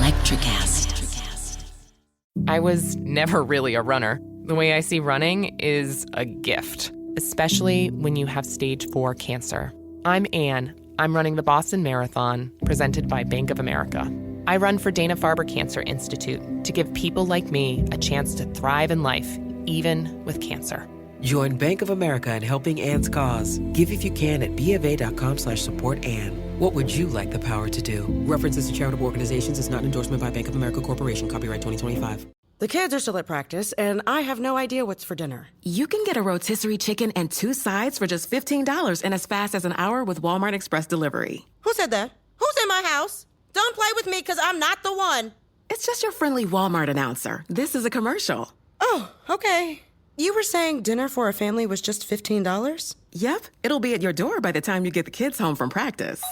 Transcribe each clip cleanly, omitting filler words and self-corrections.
Electricast. I was never really a runner. The way I see running is a gift, especially when you have stage 4 cancer. I'm Anne. I'm running the Boston Marathon, presented by Bank of America. I run for Dana-Farber Cancer Institute to give people like me a chance to thrive in life, even with cancer. Join Bank of America in helping Anne's cause. Give if you can at BofA.com/supportAnne. What would you like the power to do? References to charitable organizations is not an endorsement by Bank of America Corporation. Copyright 2025. The kids are still at practice, and I have no idea what's for dinner. You can get a rotisserie chicken and 2 sides for just $15 in as fast as an hour with Walmart Express Delivery. Who said that? Who's in my house? Don't play with me, because I'm not the one. It's just your friendly Walmart announcer. This is a commercial. Oh, okay. You were saying dinner for a family was just $15? Yep, it'll be at your door by the time you get the kids home from practice.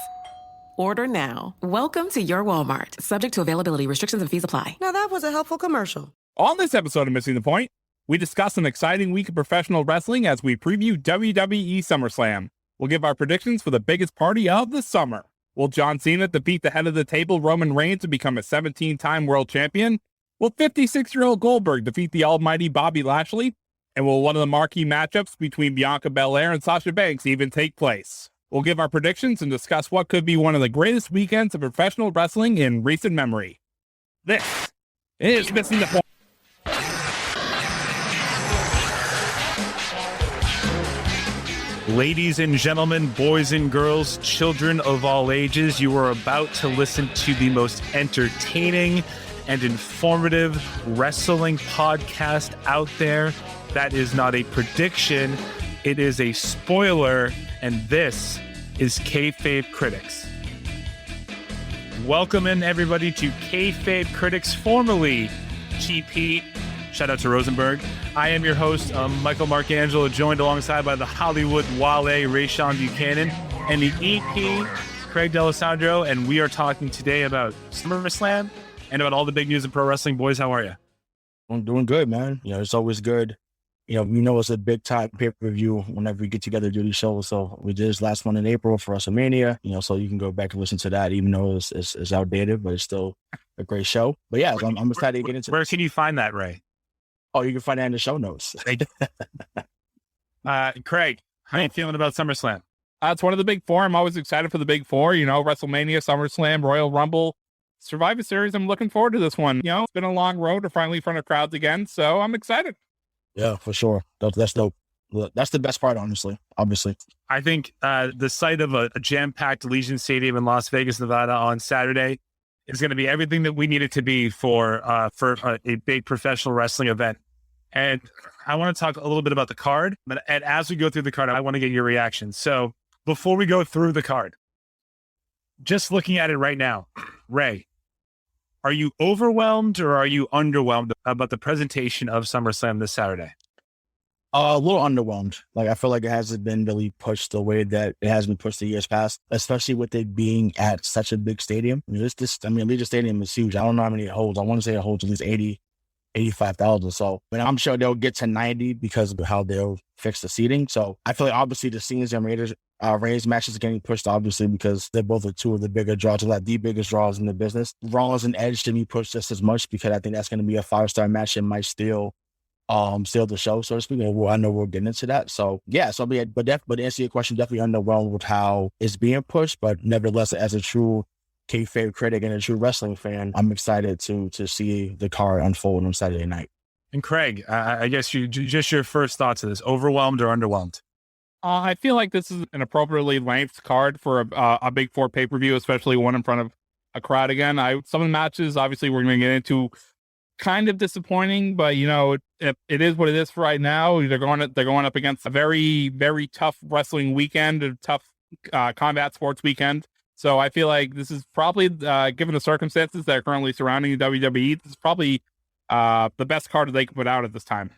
Order now. Welcome to your Walmart. Subject to availability, restrictions, and fees apply. Now that was a helpful commercial. On this episode of Missing the Point, we discuss an exciting week of professional wrestling as we preview WWE SummerSlam. We'll give our predictions for the biggest party of the summer. Will John Cena defeat the head of the table, Roman Reigns, to become a 17-time world champion? Will 56-year-old Goldberg defeat the almighty Bobby Lashley? And will one of the marquee matchups between Bianca Belair and Sasha Banks even take place? We'll give our predictions and discuss what could be one of the greatest weekends of professional wrestling in recent memory. This is Missing the Point. Ladies and gentlemen, boys and girls, children of all ages, you are about to listen to the most entertaining and informative wrestling podcast out there. That is not a prediction, it is a spoiler, and this is Kayfabe Critics. Welcome in, everybody, to Kayfabe Critics, formerly TP. Shout out to Rosenberg. I am your host, Michael Marcangelo, joined alongside by the Hollywood Wale, Rayshawn Buchanan, and the EP, Craig D'Alessandro, and we are talking today about SummerSlam and about all the big news in pro wrestling. Boys, how are you? I'm doing good, man. It's always good. It's a big time pay-per-view whenever we get together to do these shows. So we did this last one in April for WrestleMania, so you can go back and listen to that, even though it's outdated, but it's still a great show. But yeah, I'm excited to get into Where can you find that, Ray? Oh, you can find that in the show notes. Craig, how are you feeling about SummerSlam? It's one of the big four. I'm always excited for the big four, WrestleMania, SummerSlam, Royal Rumble, Survivor Series. I'm looking forward to this one. It's been a long road to finally in front of crowds again, so I'm excited. Yeah, for sure. That's dope. That's the best part, honestly, obviously. I think the sight of a jam-packed Allegiant Stadium in Las Vegas, Nevada on Saturday is going to be everything that we need it to be for a big professional wrestling event. And I want to talk a little bit about the card, and as we go through the card, I want to get your reaction. So before we go through the card, just looking at it right now, Ray, are you overwhelmed or are you underwhelmed about the presentation of SummerSlam this Saturday? A little underwhelmed. I feel like it hasn't been really pushed the way that it has been pushed the years past, especially with it being at such a big stadium. Allegiant Stadium is huge. I don't know how many it holds. I want to say it holds at least 85,000. So, I'm sure they'll get to 90 because of how they'll fix the seating. So I feel like obviously the Cena's and Reigns matches are getting pushed, obviously, because they're both two of the bigger draws, the biggest draws in the business. Rollins and Edge to be pushed just as much because I think that's going to be a 5-star match and might steal the show, so to speak. I know we'll get into that. So yeah, but to answer your question, definitely underwhelmed with how it's being pushed, but nevertheless, as a true kayfabe critic and a true wrestling fan, I'm excited to see the card unfold on Saturday night. And Craig, I guess just your first thoughts of this: overwhelmed or underwhelmed? I feel like this is an appropriately length card for a big four pay-per-view, especially one in front of a crowd again. Some of the matches, obviously, we're going to get into kind of disappointing, but it is what it is for right now. They're going up against a very, very tough wrestling weekend, a tough combat sports weekend. So I feel like this is probably, given the circumstances that are currently surrounding the WWE, this is probably the best card that they can put out at this time.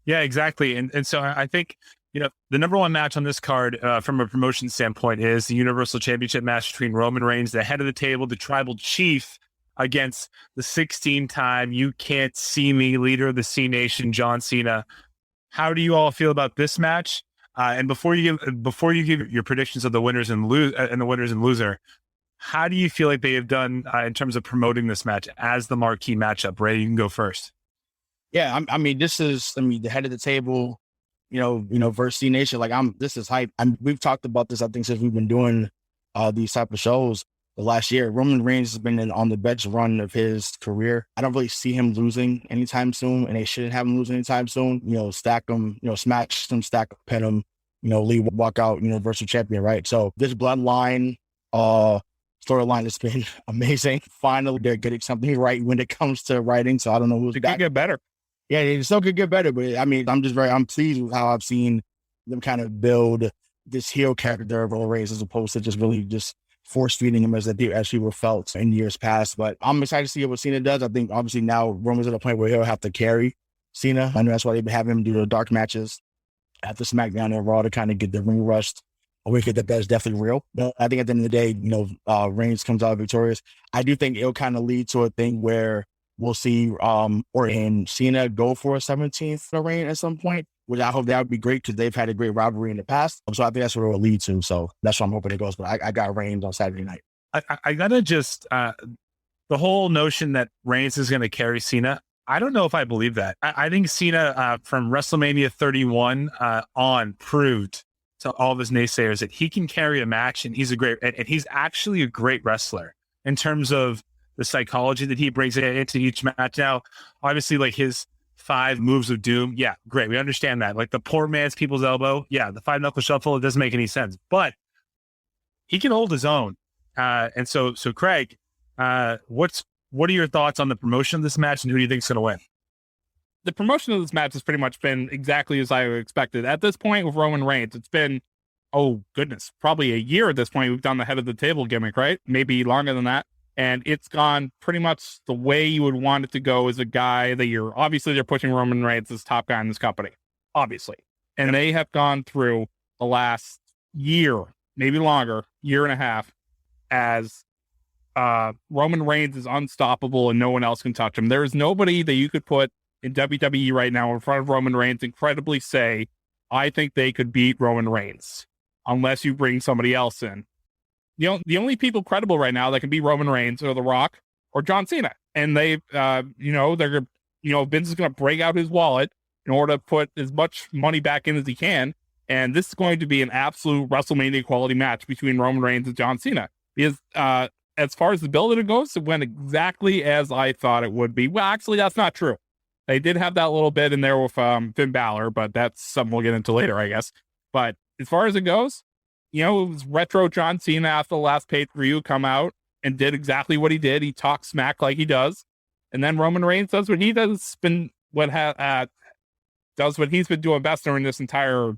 Yeah, exactly. And so I think, the number one match on this card from a promotion standpoint is the Universal Championship match between Roman Reigns, the head of the table, the tribal chief, against the 16-time You Can't See Me leader of the C Nation, John Cena. How do you all feel about this match? And before you give your predictions of the winners and loser, How do you feel like they have done in terms of promoting this match as the marquee matchup? Ray, you can go first. Yeah, this is the head of the table, versus C Nation. Like this is hype. We've talked about this, I think, since we've been doing these type of shows the last year. Roman Reigns has been on the best run of his career. I don't really see him losing anytime soon, and they shouldn't have him lose anytime soon. Stack him, smash him, stack him, pin him, leave, walk out, Universal Champion, right? So this bloodline storyline has been amazing. Finally, they're getting something right when it comes to writing. So I don't know who's got to get better. Yeah, it still could get better, but I'm pleased with how I've seen them kind of build this heel character of Roman Reigns as opposed to just really just force feeding him as we were felt in years past. But I'm excited to see what Cena does. I think obviously now Roman's at a point where he'll have to carry Cena. I know that's why they have him do the dark matches at the Smackdown and Raw to kind of get the ring rust. A wicked that's definitely real. But I think at the end of the day, Reigns comes out victorious. I do think it'll kind of lead to a thing where we'll see Cena go for a 17th reign at some point, which I hope that would be great because they've had a great rivalry in the past. So I think that's what it will lead to. So that's what I'm hoping it goes. But I got Reigns on Saturday night. I gotta just the whole notion that Reigns is going to carry Cena. I don't know if I believe that. I think Cena from WrestleMania 31 on proved to all of his naysayers that he can carry a match, and he's actually a great wrestler in terms of the psychology that he brings into each match. Now, obviously, like his 5 moves of doom, yeah, great. We understand that. Like the poor man's people's elbow, yeah, the 5 knuckle shuffle, it doesn't make any sense, but he can hold his own. And so Craig, what are your thoughts on the promotion of this match, and who do you think is going to win? The promotion of this match has pretty much been exactly as I expected. At this point with Roman Reigns, it's been, oh goodness, probably a year at this point. We've done the head of the table gimmick, right? Maybe longer than that. And it's gone pretty much the way you would want it to go as a guy that obviously they're pushing Roman Reigns as top guy in this company, obviously. And they have gone through the last year, maybe longer, year and a half, as Roman Reigns is unstoppable and no one else can touch him. There is nobody that you could put in WWE right now in front of Roman Reigns and credibly say, I think they could beat Roman Reigns, unless you bring somebody else in. The only people credible right now that can beat Roman Reigns are The Rock or John Cena. And Vince is going to break out his wallet in order to put as much money back in as he can. And this is going to be an absolute WrestleMania quality match between Roman Reigns and John Cena. Because as far as the build it goes, it went exactly as I thought it would be. Well, actually, that's not true. They did have that little bit in there with Finn Balor, but that's something we'll get into later, I guess. But as far as it goes, it was retro John Cena after the last pay-per-view come out and did exactly what he did. He talked smack like he does. And then Roman Reigns does what he does, does what he's been doing best during this entire,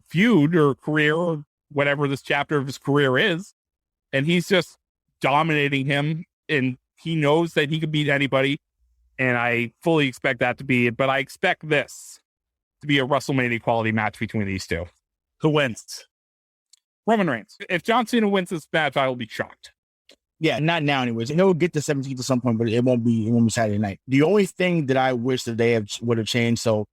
feud or career or whatever this chapter of his career is. And he's just dominating him, and he knows that he could beat anybody. And I fully expect that to be it. But I expect this to be a WrestleMania quality match between these two. Who wins? Roman Reigns. If John Cena wins this match, I will be shocked. Yeah, not now anyways. He'll get to 17th at some point, but it won't be Saturday night. The only thing that I wish that they would have changed, so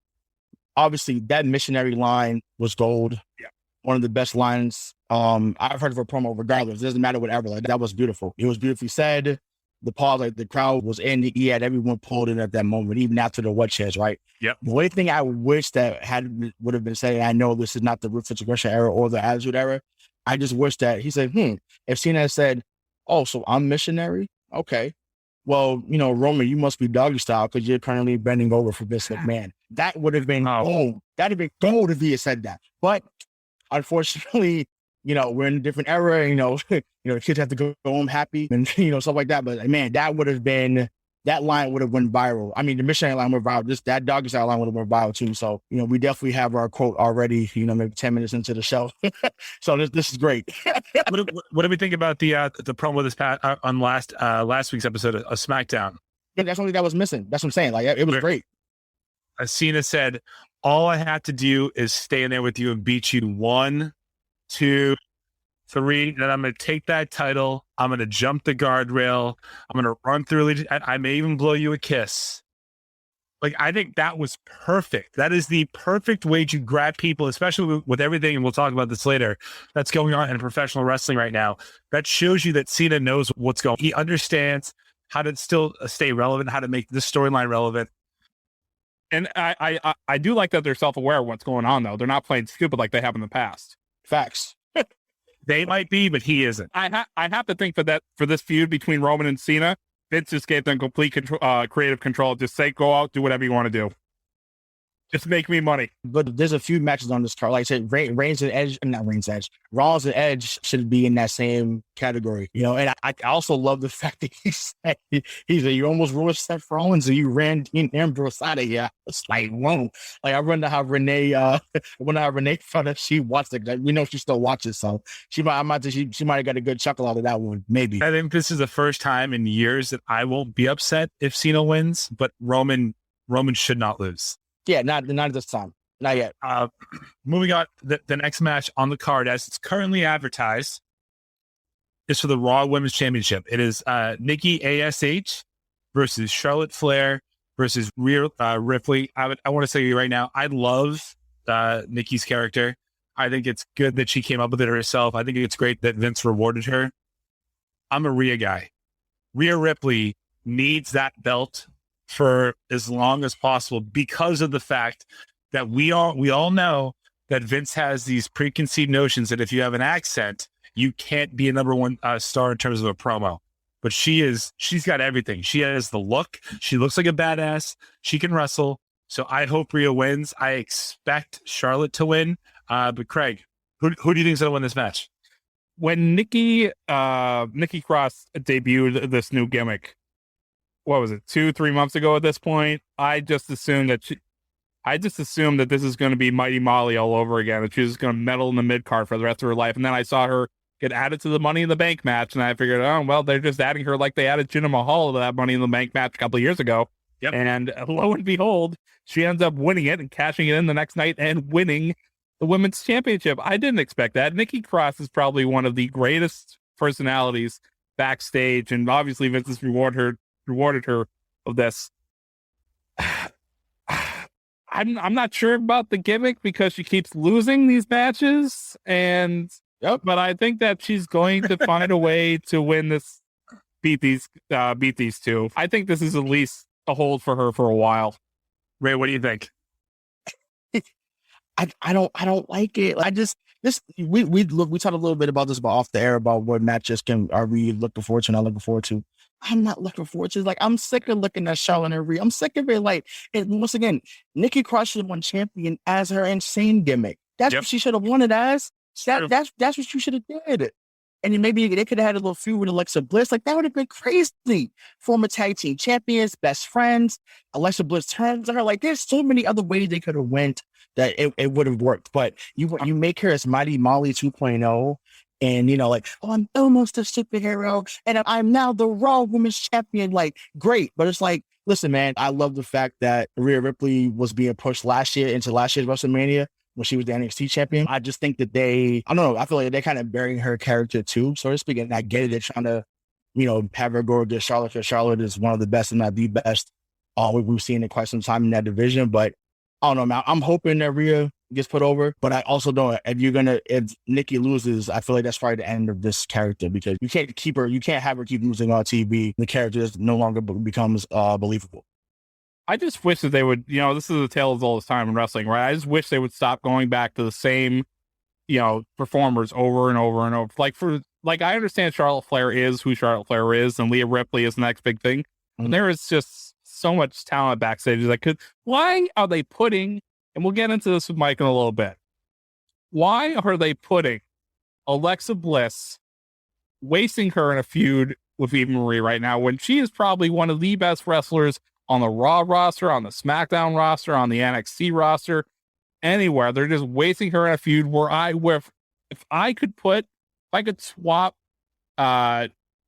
obviously that missionary line was gold. Yeah. One of the best lines I've heard of a promo regardless. It doesn't matter whatever. Like, that was beautiful. It was beautifully said. The pause, like the crowd was in. He had everyone pulled in at that moment, even after the what chairs, right? Yep. The only thing I wish that would have been said, and I know this is not the Ruthless Aggression era or the Attitude era, I just wish that he said, if Cena had said, oh, so I'm missionary? Okay. Well, Roman, you must be doggy style because you're currently bending over for Vince McMahon. That would have been gold. That'd have been gold if he had said that. But unfortunately, we're in a different era. Kids have to go home happy and stuff like that. But man, that line would have went viral. I mean, the missionary line went viral. Just that doggy style line would have went viral too. So we definitely have our quote already. Maybe 10 minutes into the show. So this is great. What do we think about the promo this on last week's episode of SmackDown? Yeah, that's only that was missing. That's what I'm saying. Like, it was great. Cena said, "All I have to do is stay in there with you and beat you 1, 2, 3. Then I'm going to take that title. I'm going to jump the guardrail. I'm going to run through. I may even blow you a kiss. Like, I think that was perfect. That is the perfect way to grab people, especially with everything, and we'll talk about this later, that's going on in professional wrestling right now. That shows you that Cena knows what's going on. He understands how to still stay relevant, how to make this storyline relevant. And I do like that they're self-aware of what's going on, though. They're not playing stupid like they have in the past. Facts. They might be, but he isn't. I have to think for this feud between Roman and Cena, Vince just gave them complete control, creative control. Just say, go out, do whatever you want to do. Just make me money. But there's a few matches on this card. Like I said, Reigns and Edge, not Reigns and Edge, Rollins and Edge should be in that same category. You know, and I also love the fact that he said, you almost ruined Seth Rollins and you ran Dean Ambrose out of here. It's like, whoa. Like, I wonder how Renee found out she watched it. We know she still watches, so she might have got a good chuckle out of that one, maybe. I think this is the first time in years that I won't be upset if Cena wins, but Roman should not lose. Yeah, not at this time. Not yet. Moving on, the next match on the card, as it's currently advertised, is for the Raw Women's Championship. It is Nikki ASH versus Charlotte Flair versus Rhea Ripley. I want to say right now, I love Nikki's character. I think it's good that she came up with it herself. I think it's great that Vince rewarded her. I'm a Rhea guy. Rhea Ripley needs that belt for as long as possible because of the fact that we all know that Vince has these preconceived notions that if you have an accent, you can't be a number one star in terms of a promo. But she's got everything. She has the look. She looks like a badass. She can wrestle. So I hope Rhea wins. I expect Charlotte to win. But Craig, who do you think is going to win this match? When Nikki Cross debuted this new gimmick, what was it, 2-3 months ago at this point, I just assumed that this is going to be Mighty Molly all over again, that she's just going to meddle in the mid-card for the rest of her life. And then I saw her get added to the Money in the Bank match, and I figured, oh, well, they're just adding her like they added Jinder Mahal to that Money in the Bank match a couple of years ago. Yep. And lo and behold, she ends up winning it and cashing it in the next night and winning the Women's Championship. I didn't expect that. Nikki Cross is probably one of the greatest personalities backstage, and obviously Vince has rewarded her of this. I'm not sure about the gimmick because she keeps losing these matches, but I think that she's going to find a way to win this, beat these two. I think this is at least a hold for her for a while. Ray, what do you think? I don't like it. We talked a little bit about this off the air about what matches are we looking forward to, not looking forward to. I'm not looking forward to. Like, I'm sick of looking at Charlotte and Rhea. I'm sick of it. Like, and once again, Nikki Cross should have won champion as her insane gimmick. That's what she should have won it as. That's what you should have did. And then maybe they could have had a little feud with Alexa Bliss. Like, that would have been crazy. Former tag team champions, best friends. Alexa Bliss turns on her. Like, there's so many other ways they could have went that it would have worked. But you make her as Mighty Molly 2.0. And, like, oh, I'm almost a superhero, and I'm now the Raw Women's Champion. Like, great. But it's like, listen, man, I love the fact that Rhea Ripley was being pushed last year into last year's WrestleMania when she was the NXT champion. I just think that I don't know, I feel like they're kind of burying her character too, so to speak. And I get it. They're trying to, have her go against Charlotte, because Charlotte is one of the best, if not the best, we've seen in quite some time in that division. But I don't know, man. I'm hoping that Rhea gets put over, but I also don't. If Nikki loses, I feel like that's probably the end of this character, because you can't have her keep losing on TV. The character just no longer becomes believable. I just wish that they would, this is the tale of all this time in wrestling, right? I just wish they would stop going back to the same, performers over and over and over. I understand Charlotte Flair is who Charlotte Flair is, and Rhea Ripley is the next big thing. Mm-hmm. And there is just so much talent backstage. Why are they putting, and we'll get into this with Mike in a little bit, why are they putting Alexa Bliss, wasting her in a feud with Eva Marie right now, when she is probably one of the best wrestlers on the Raw roster, on the Smackdown roster, on the NXT roster, anywhere? They're just wasting her in a feud if I could swap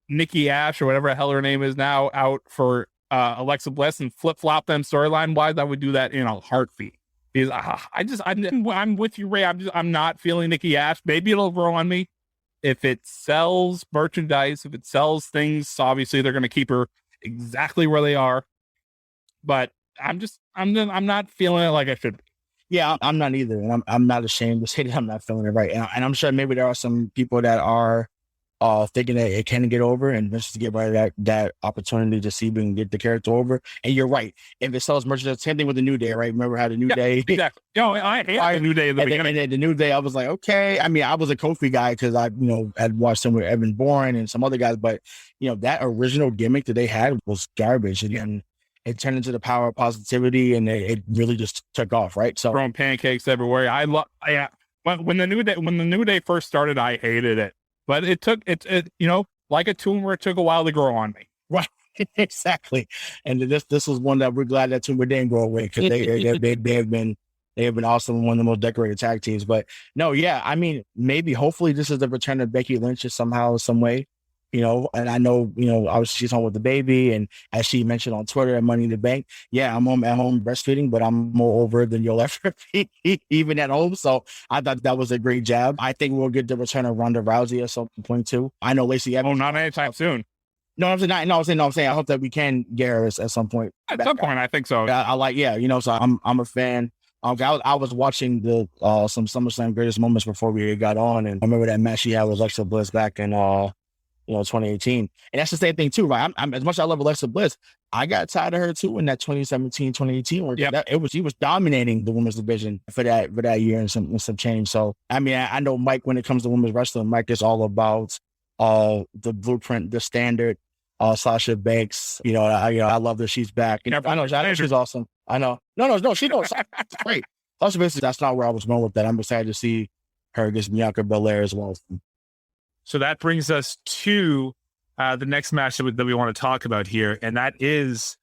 Nikki Ash or whatever the hell her name is now out for Alexa Bliss and flip-flop them storyline wise, I would do that in a heartbeat. Because I'm with you, Ray. I'm not feeling Nikki Ash. Maybe it'll grow on me if it sells merchandise, if it sells things. Obviously, they're going to keep her exactly where they are. But I'm not feeling it like I should be. Yeah, I'm not either, and I'm not ashamed to say that I'm not feeling it right. And I'm sure maybe there are some people that are thinking that it can get over, and just to get right that opportunity to see if we can get the character over. And you're right. If it sells merchandise, same thing with the New Day, right? Remember how the New Day? Exactly. I hate the New Day at the beginning. And then the New Day, I was like, okay. I mean, I was a Kofi guy because I, had watched some with Evan Bourne and some other guys, but that original gimmick that they had was garbage, and it turned into the power of positivity, and it really just took off, right? So throwing pancakes everywhere. When the New Day first started, I hated it, but it took like a tumor. It took a while to grow on me. Right, exactly. And this was one that we're glad that tumor didn't go away, because they have been awesome, one of the most decorated tag teams. But no, yeah, I mean, maybe hopefully this is the return of Becky Lynch somehow, some way. And I know, obviously she's home with the baby, and as she mentioned on Twitter at Money in the Bank, yeah, I'm at home breastfeeding, but I'm more over it than you'll ever be, even at home. So I thought that was a great jab. I think we'll get the return of Ronda Rousey at some point too. I know Lacey Evans. Oh, not anytime soon. No, I'm saying I hope that we can get her at some point. At some point, I think so. I like, so I'm a fan. I was watching some SummerSlam greatest moments before we got on, and I remember that match she had with Alexa Bliss back in 2018. And that's the same thing too, right? I'm as much as I love Alexa Bliss, I got tired of her too in that 2017, 2018 where she was dominating the women's division for that year and some change. So I mean, I know Mike, when it comes to women's wrestling, Mike is all about the blueprint, the standard. Sasha Banks, I love that she's back. I know she's awesome. I know. No, she knows. Great. Sasha Banks, that's not where I was going with that. I'm excited to see her against Bianca Belair as well. So that brings us to the next match that we want to talk about here, and that is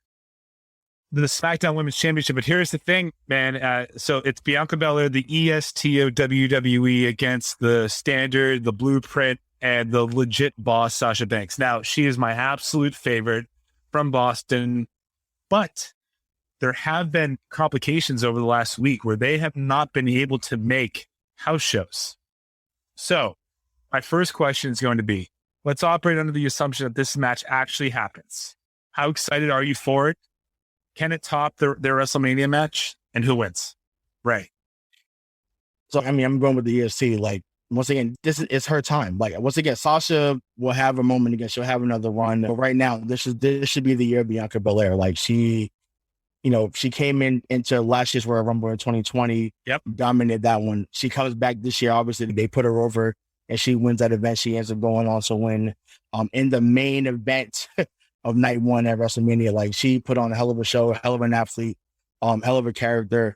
the Smackdown Women's Championship. But here's the thing, man. So it's Bianca Belair, the EST of WWE, against the Standard, the Blueprint, and the legit boss, Sasha Banks. Now, she is my absolute favorite from Boston, but there have been complications over the last week where they have not been able to make house shows. So my first question is going to be, let's operate under the assumption that this match actually happens. How excited are you for it? Can it top their WrestleMania match? And who wins? Ray. So, I mean, I'm going with the EST. Like, once again, this is her time. Like, once again, Sasha will have a moment again. She'll have another run. But right now, this should be the year of Bianca Belair. Like, she came into last year's Royal Rumble in 2020. Yep. Dominated that one. She comes back this year. Obviously, they put her over, and she wins that event. She ends up going on to win in the main event of night one at WrestleMania. Like, she put on a hell of a show, hell of an athlete, hell of a character.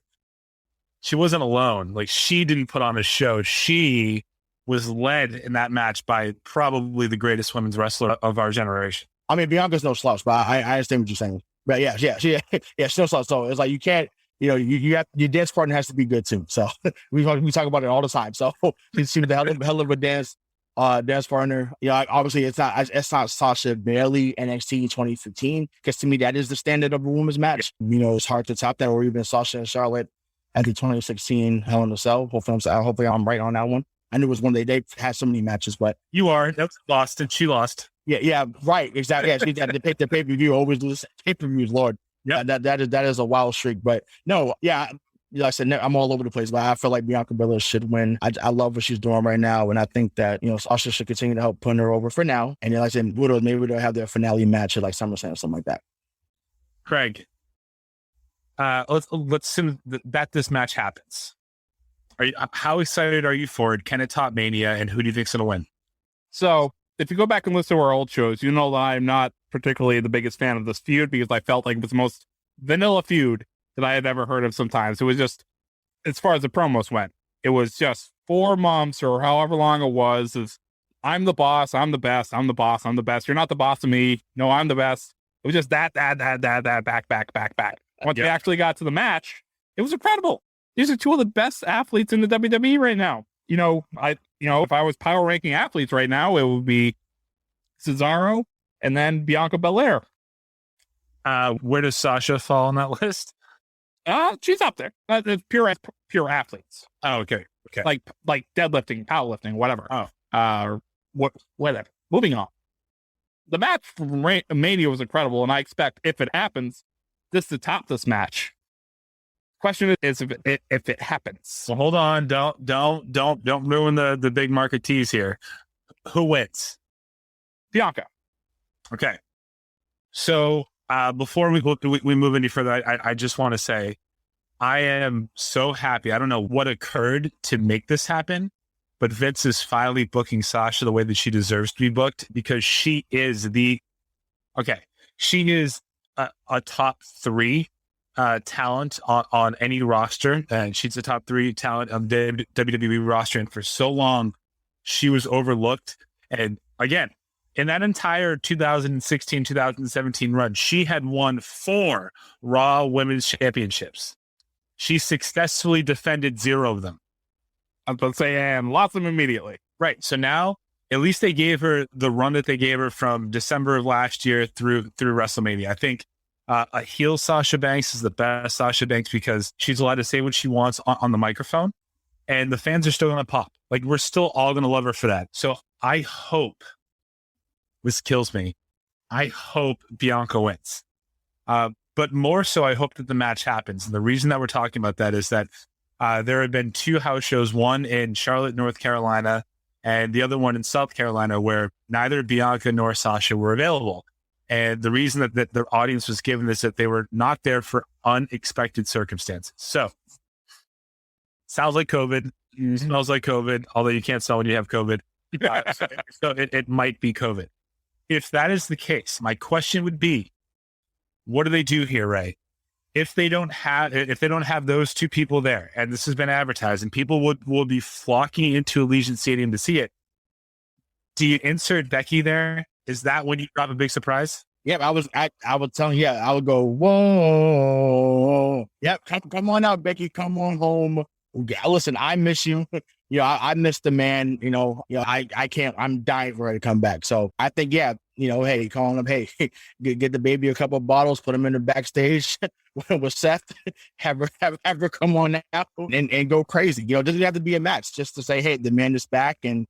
She wasn't alone. Like, she didn't put on a show. She was led in that match by probably the greatest women's wrestler of our generation. I mean, Bianca's no slouch, but I understand what you're saying. But yeah, she's no slouch. So it's like, you can't, you have, your dance partner has to be good too. So we talk about it all the time. So she's the hell of a dance partner. Obviously it's not Sasha barely NXT 2015, because to me that is the standard of a women's match. It's hard to top that, or even Sasha and Charlotte at the 2016 Hell in a Cell. Hopefully I'm right on that one. I knew it was one they had so many matches, but you are. That's lost, and she lost. Yeah, right, exactly. Yeah, she had the pay-per-view, always lose pay-per-views, Lord. Yeah, that is a wild streak. But no, yeah, like I said, I'm all over the place, but I feel like Bianca Belair should win. I love what she's doing right now, and I think that Sasha should continue to help put her over for now. And then, like I said, maybe they'll have their finale match at like SummerSlam or something like that. Craig, let's assume that this match happens. How excited are you for it? Can it top Mania, and who do you think's going to win? So, if you go back and listen to our old shows, you know that I'm not particularly the biggest fan of this feud, because I felt like it was the most vanilla feud that I had ever heard of sometimes. It was just, as far as the promos went, it was just 4 months or however long it was, I'm the boss, I'm the best, I'm the boss, I'm the best. You're not the boss of me. No, I'm the best. It was just that, back. Once they actually got to the match, it was incredible. These are 2 of the best athletes in the WWE right now. If I was power ranking athletes right now, it would be Cesaro and then Bianca Belair. Where does Sasha fall on that list? She's up there. Pure athletes. Oh, okay. Like deadlifting, powerlifting, whatever. Whatever. Moving on. The match from Mania was incredible, and I expect, if it happens, this to top this match. Question is if it happens. So hold on. Don't ruin the big market tease here. Who wins? Bianca. Okay. So before we move any further, I just want to say I am so happy. I don't know what occurred to make this happen, but Vince is finally booking Sasha the way that she deserves to be booked, because she is a top 3 talent on any roster, and she's a top 3 talent on the WWE roster. And for so long, she was overlooked. And again, in that entire 2016-2017 run, she had won 4 Raw Women's Championships. She successfully defended 0 of them. I'm about to say, and lost them immediately. Right. So now, at least they gave her the run that they gave her from December of last year through WrestleMania. I think a heel Sasha Banks is the best Sasha Banks, because she's allowed to say what she wants on the microphone, and the fans are still going to pop. Like, we're still all going to love her for that. So I hope, this kills me, I hope Bianca wins. But more so, I hope that the match happens. And the reason that we're talking about that is that there had been 2 house shows, one in Charlotte, North Carolina, and the other one in South Carolina, where neither Bianca nor Sasha were available. And the reason that the audience was given is that they were not there for unexpected circumstances. So, sounds like COVID, smells like COVID, although you can't smell when you have COVID. So it might be COVID. If that is the case, my question would be, what do they do here, Ray? If they don't have those 2 people there, and this has been advertised, and people will be flocking into Allegiant Stadium to see it, do you insert Becky there? Is that when you drop a big surprise? Yep, I would tell you, I would go, whoa. Yep, come on out, Becky, come on home. Listen, I miss you. I miss the man. I can't. I'm dying for her to come back. So I think, hey, calling him, hey, get the baby a couple of bottles, put him in the backstage with Seth, have her come on out and go crazy. Doesn't have to be a match, just to say, hey, the man is back, and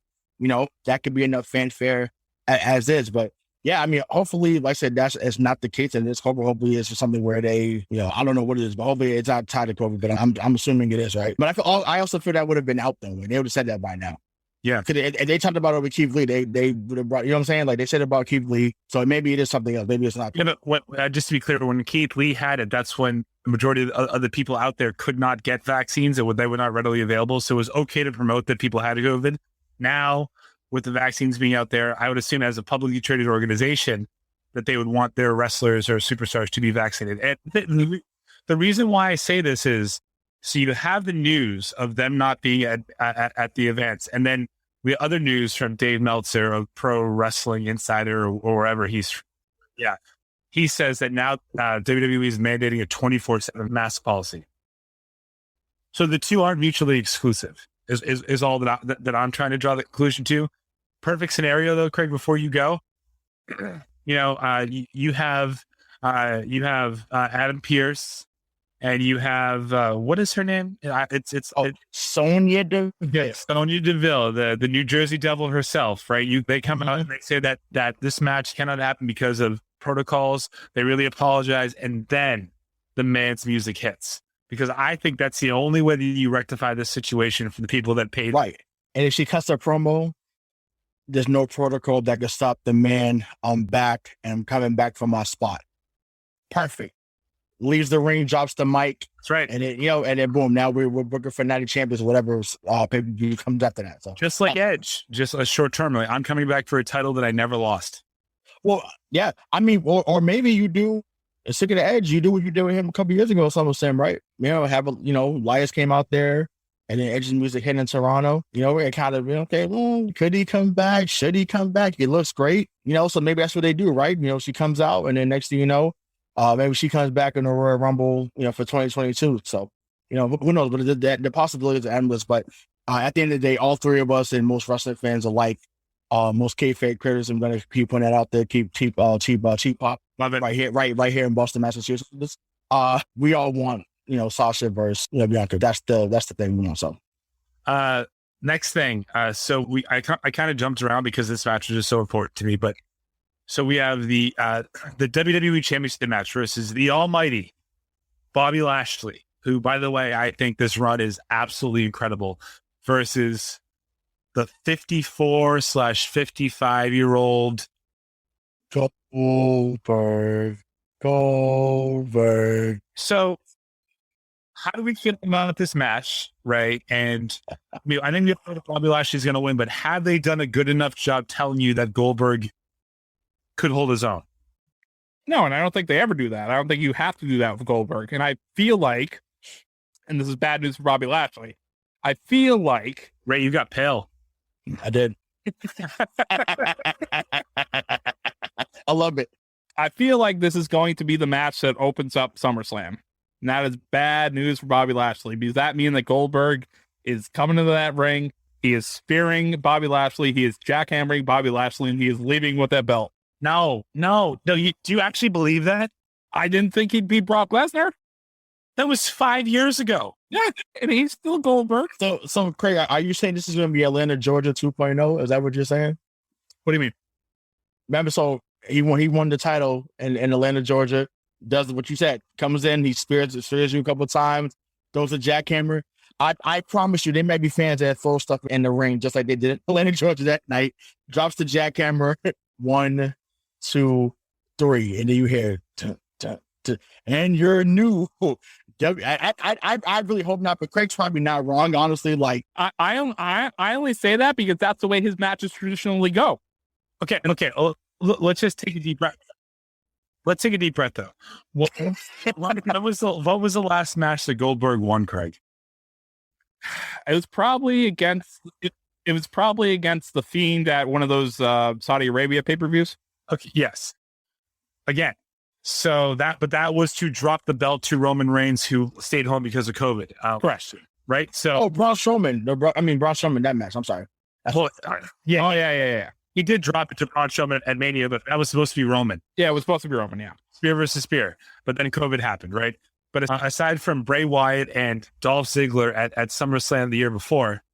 that could be enough fanfare as is. But yeah, I mean, hopefully, like I said, it's not the case, and it's hopefully it's something where they, I don't know what it is, but hopefully it's not tied to COVID. But I'm assuming it is, right? But I also feel that would have been out there. They would have said that by now. Yeah, because they talked about it with Keith Lee. They would have brought, you know what I'm saying? Like, they said about Keith Lee, so maybe it is something else. Maybe it's not. Yeah, but just to be clear, when Keith Lee had it, that's when the majority of the people out there could not get vaccines, and they were not readily available. So it was okay to promote that people had COVID. Now, with the vaccines being out there, I would assume as a publicly traded organization that they would want their wrestlers or superstars to be vaccinated. And the reason why I say this is, so you have the news of them not being at the events, and then the other news from Dave Meltzer of Pro Wrestling Insider or wherever he says that now WWE is mandating a 24/7 mask policy. So the 2 aren't mutually exclusive. Is all that I'm trying to draw the conclusion to. Perfect scenario though, Craig. Before you go, you have Adam Pearce, and you have what is her name? It's Sonya Deville. Yeah, Sonya Deville, the New Jersey Devil herself, right? They come out and they say that this match cannot happen because of protocols. They really apologize, and then the man's music hits. Because I think that's the only way that you rectify this situation for the people that paid. Right. And if she cuts her promo, there's no protocol that can stop the man. I'm back, and I'm coming back from my spot. Perfect. Leaves the ring, drops the mic. That's right. And then, and then boom, now we're booking for 90 champions, whatever pay-per-view comes after that. So just like Edge, just a short term. Like, I'm coming back for a title that I never lost. Well, yeah. I mean, or maybe you do. Sick of the Edge, you do what you did with him a couple years ago, SummerSlam, right? Elias came out there, and then Edge's music hit in Toronto. It kind of, okay, well, could he come back? Should he come back? He looks great, so maybe that's what they do, right? She comes out, and then next thing you know, maybe she comes back in the Royal Rumble, for 2022. So, who knows? But the possibilities are endless. But at the end of the day, all 3 of us and most wrestling fans alike, most Kayfabe Critics, I'm going to keep putting that out there, keep cheap pop. Love it. Right here in Boston, Massachusetts. We all want, Sasha versus Bianca. That's the thing, So, next thing. So I kind of jumped around because this match was just so important to me. But So we have the WWE Championship match versus the Almighty Bobby Lashley, who, by the way, I think this run is absolutely incredible, versus the 54/55-year-old Goldberg. So how do we feel about this match, right? And I mean, I think Bobby Lashley is going to win, but have they done a good enough job telling you that Goldberg could hold his own? No, and I don't think they ever do that. I don't think you have to do that with Goldberg. And I feel like, and this is bad news for Bobby Lashley, I feel like... Ray, you got pale. I did. I love it. I feel like this is going to be the match that opens up SummerSlam. And that is bad news for Bobby Lashley, because that means that Goldberg is coming into that ring. He is spearing Bobby Lashley. He is jackhammering Bobby Lashley, and he is leaving with that belt. No. Do you actually believe that? I didn't think he'd beat Brock Lesnar. That was 5 years ago. Yeah, and he's still Goldberg. So Craig, are you saying this is going to be Atlanta, Georgia 2.0? Is that what you're saying? What do you mean? Remember, so he won the title in Atlanta, Georgia. Does what you said, comes in, he spears you a couple of times, throws a jackhammer. I promise you, there may be fans that throw stuff in the ring just like they did in Atlanta, Georgia that night. Drops the jackhammer, 1, 2, 3, and then you hear, and you're new. I really hope not, but Craig's probably not wrong. Honestly, like I only say that because that's the way his matches traditionally go. Okay. Let's just take a deep breath. Let's take a deep breath, though. What was the last match that Goldberg won, Craig? It was probably against the Fiend at one of those Saudi Arabia pay-per-views. Okay, yes. Again, so that was to drop the belt to Roman Reigns, who stayed home because of COVID. Correct. Right. So Braun Strowman. Braun Strowman. That match. I'm sorry. Yeah. Oh yeah. He did drop it to Braun Strowman at Mania, but that was supposed to be Roman. Yeah, it was supposed to be Roman, yeah. Spear versus spear. But then COVID happened, right? But aside from Bray Wyatt and Dolph Ziggler at SummerSlam the year before.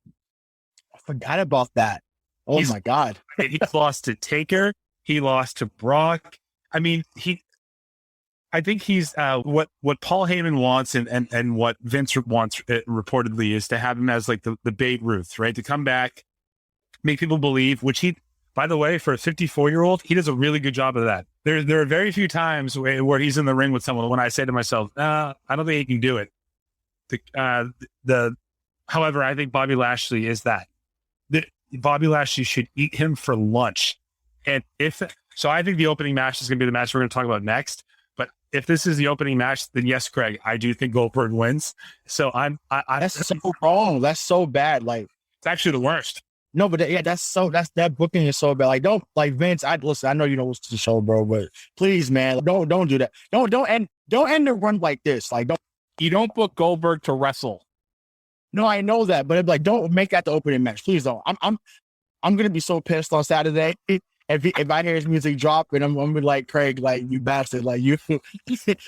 I forgot about that. Oh, my God. He lost to Taker. He lost to Brock. I mean, I think he's what Paul Heyman wants and what Vince wants reportedly is to have him as like the Babe Ruth, right? To come back, make people believe, which he... By the way, for a 54-year-old, he does a really good job of that. There are very few times where he's in the ring with someone when I say to myself, I don't think he can do it. However, I think Bobby Lashley is that. Bobby Lashley should eat him for lunch. And so I think the opening match is going to be the match we're going to talk about next. But if this is the opening match, then yes, Craig, I do think Goldberg wins. So that's so wrong. That's so bad. Like, it's actually the worst. No, but that booking is so bad. Like, don't, like, Vince, listen, I know you don't listen to the show, bro, but please, man, don't do that. Don't end the run like this. Like, you don't book Goldberg to wrestle. No, I know that, but like, don't make that the opening match. Please don't. I'm gonna be so pissed on Saturday if I hear his music drop, and I'm gonna be like, Craig, like, you bastard, like you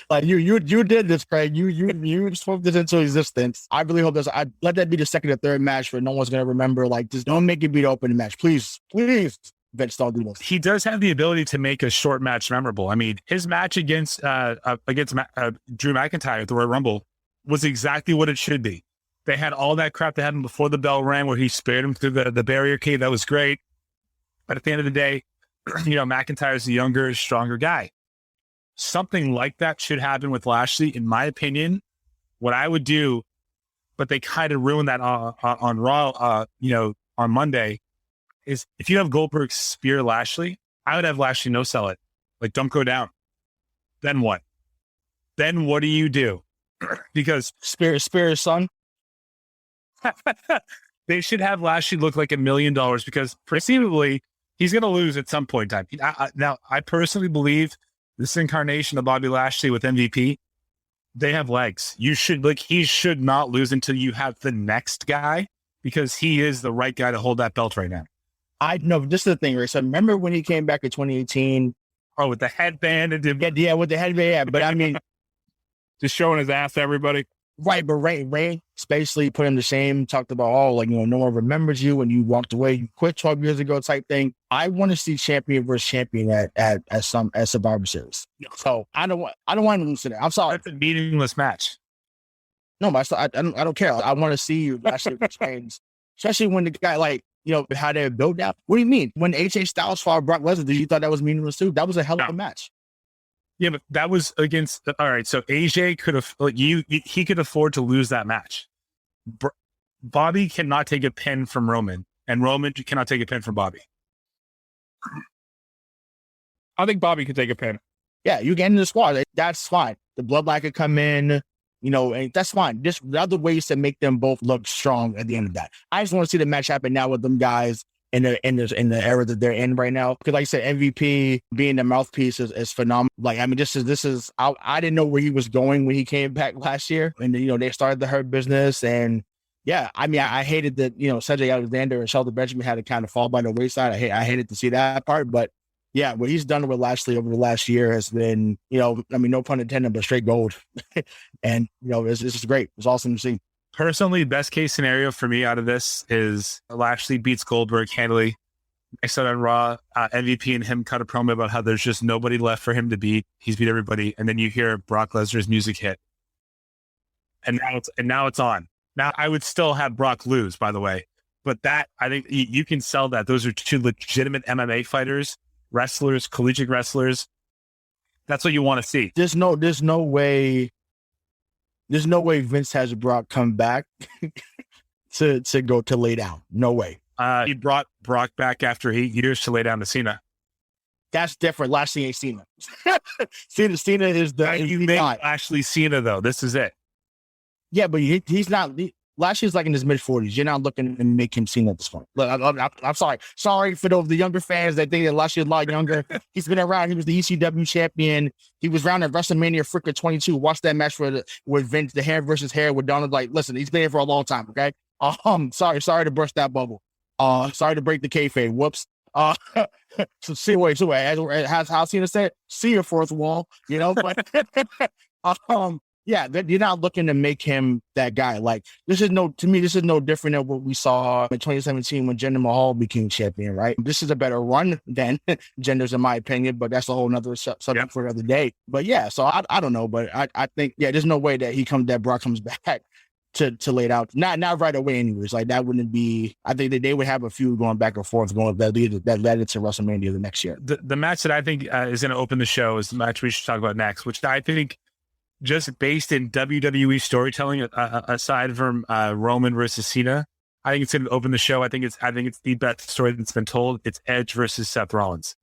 like you did this, Craig. You spoke this into existence. I really hope I let that be the second or third match where no one's gonna remember. Like, just don't make it be the opening match, please. Vince, don't do this. He does have the ability to make a short match memorable. I mean, his match against Drew McIntyre at the Royal Rumble was exactly what it should be. They had all that crap that happened before the bell rang, where he spared him through the barrier cave. That was great. But at the end of the day, McIntyre's a younger, stronger guy. Something like that should happen with Lashley, in my opinion. What I would do, but they kind of ruined that on Raw, on Monday, is if you have Goldberg spear Lashley, I would have Lashley no sell it. Like, don't go down. Then what? Then what do you do? Because spear his son. They should have Lashley look like $1 million, because presumably he's going to lose at some point in time. Now, I personally believe this incarnation of Bobby Lashley with MVP, they have legs. He should not lose until you have the next guy, because he is the right guy to hold that belt right now. I know, this is the thing, right? So remember when he came back in 2018? Oh, with the headband and yeah, with the headband. Yeah, but I mean, just showing his ass to everybody. Right, but Ray basically put him to shame, talked about, oh, like, no one remembers you when you walked away, you quit 12 years ago type thing. I want to see champion versus champion at Survivor Series. So I don't want to lose to that. I'm sorry. That's a meaningless match. No, but I don't care. I want to see you actually change, especially when the guy, like, how they built that. What do you mean? When AJ Styles fought Brock Lesnar, did you thought that was meaningless too? That was a hell of a match. Yeah, but that was against. All right, so AJ could have he could afford to lose that match. Bobby cannot take a pin from Roman, and Roman cannot take a pin from Bobby. I think Bobby could take a pin. Yeah, you get in the squad. That's fine. The bloodline could come in, and that's fine. Just the other ways to make them both look strong at the end of that. I just want to see the match happen now with them guys in the era that they're in right now. Because like I said, MVP being the mouthpiece is phenomenal. Like, I mean, this is I didn't know where he was going when he came back last year. And they started the Hurt Business. And yeah, I mean, I hated that, Cedric Alexander and Shelton Benjamin had to kind of fall by the wayside. I hated to see that part. But yeah, what he's done with Lashley over the last year has been, I mean, no pun intended, but straight gold. And, it's just great. It's awesome to see. Personally, best case scenario for me out of this is Lashley beats Goldberg handily. I said on Raw, MVP and him cut a promo about how there's just nobody left for him to beat. He's beat everybody. And then you hear Brock Lesnar's music hit. And now it's on. Now, I would still have Brock lose, by the way. But that, I think you can sell that. Those are two legitimate MMA fighters, wrestlers, collegiate wrestlers. That's what you want to see. There's no way Vince has Brock come back to go to lay down. No way. He brought Brock back after 8 years to lay down to Cena. That's different. Lashley ain't Cena. Cena is the. You make Lashley Cena though. This is it. Yeah, but he's not. Lashley's like in his mid-40s. You're not looking to make him Cena at this point. Look, I'm sorry. Sorry for the younger fans that think that Lashley is a lot younger. He's been around. He was the ECW champion. He was around at WrestleMania Freaker 22. Watch that match with Vince, the hair versus hair with Donald. Like, listen, he's been here for a long time, okay? Sorry to burst that bubble. Sorry to break the kayfabe. Whoops. So see, wait, how Cena said, see your fourth wall, but yeah, you're not looking to make him that guy. Like, this is no different than what we saw in 2017 when Jinder Mahal became champion, right? This is a better run than Jinder's, in my opinion, but that's a whole nother subject for another day. But yeah, so I don't know, but I think, yeah, there's no way that Brock comes back to lay it out. Not right away anyways. Like, that wouldn't be, I think that they would have a feud going back and forth that led into WrestleMania the next year. The match that I think is going to open the show is the match we should talk about next, which I think, just based in WWE storytelling, aside from Roman versus Cena, I think it's going to open the show. I think it's the best story that's been told. It's Edge versus Seth Rollins.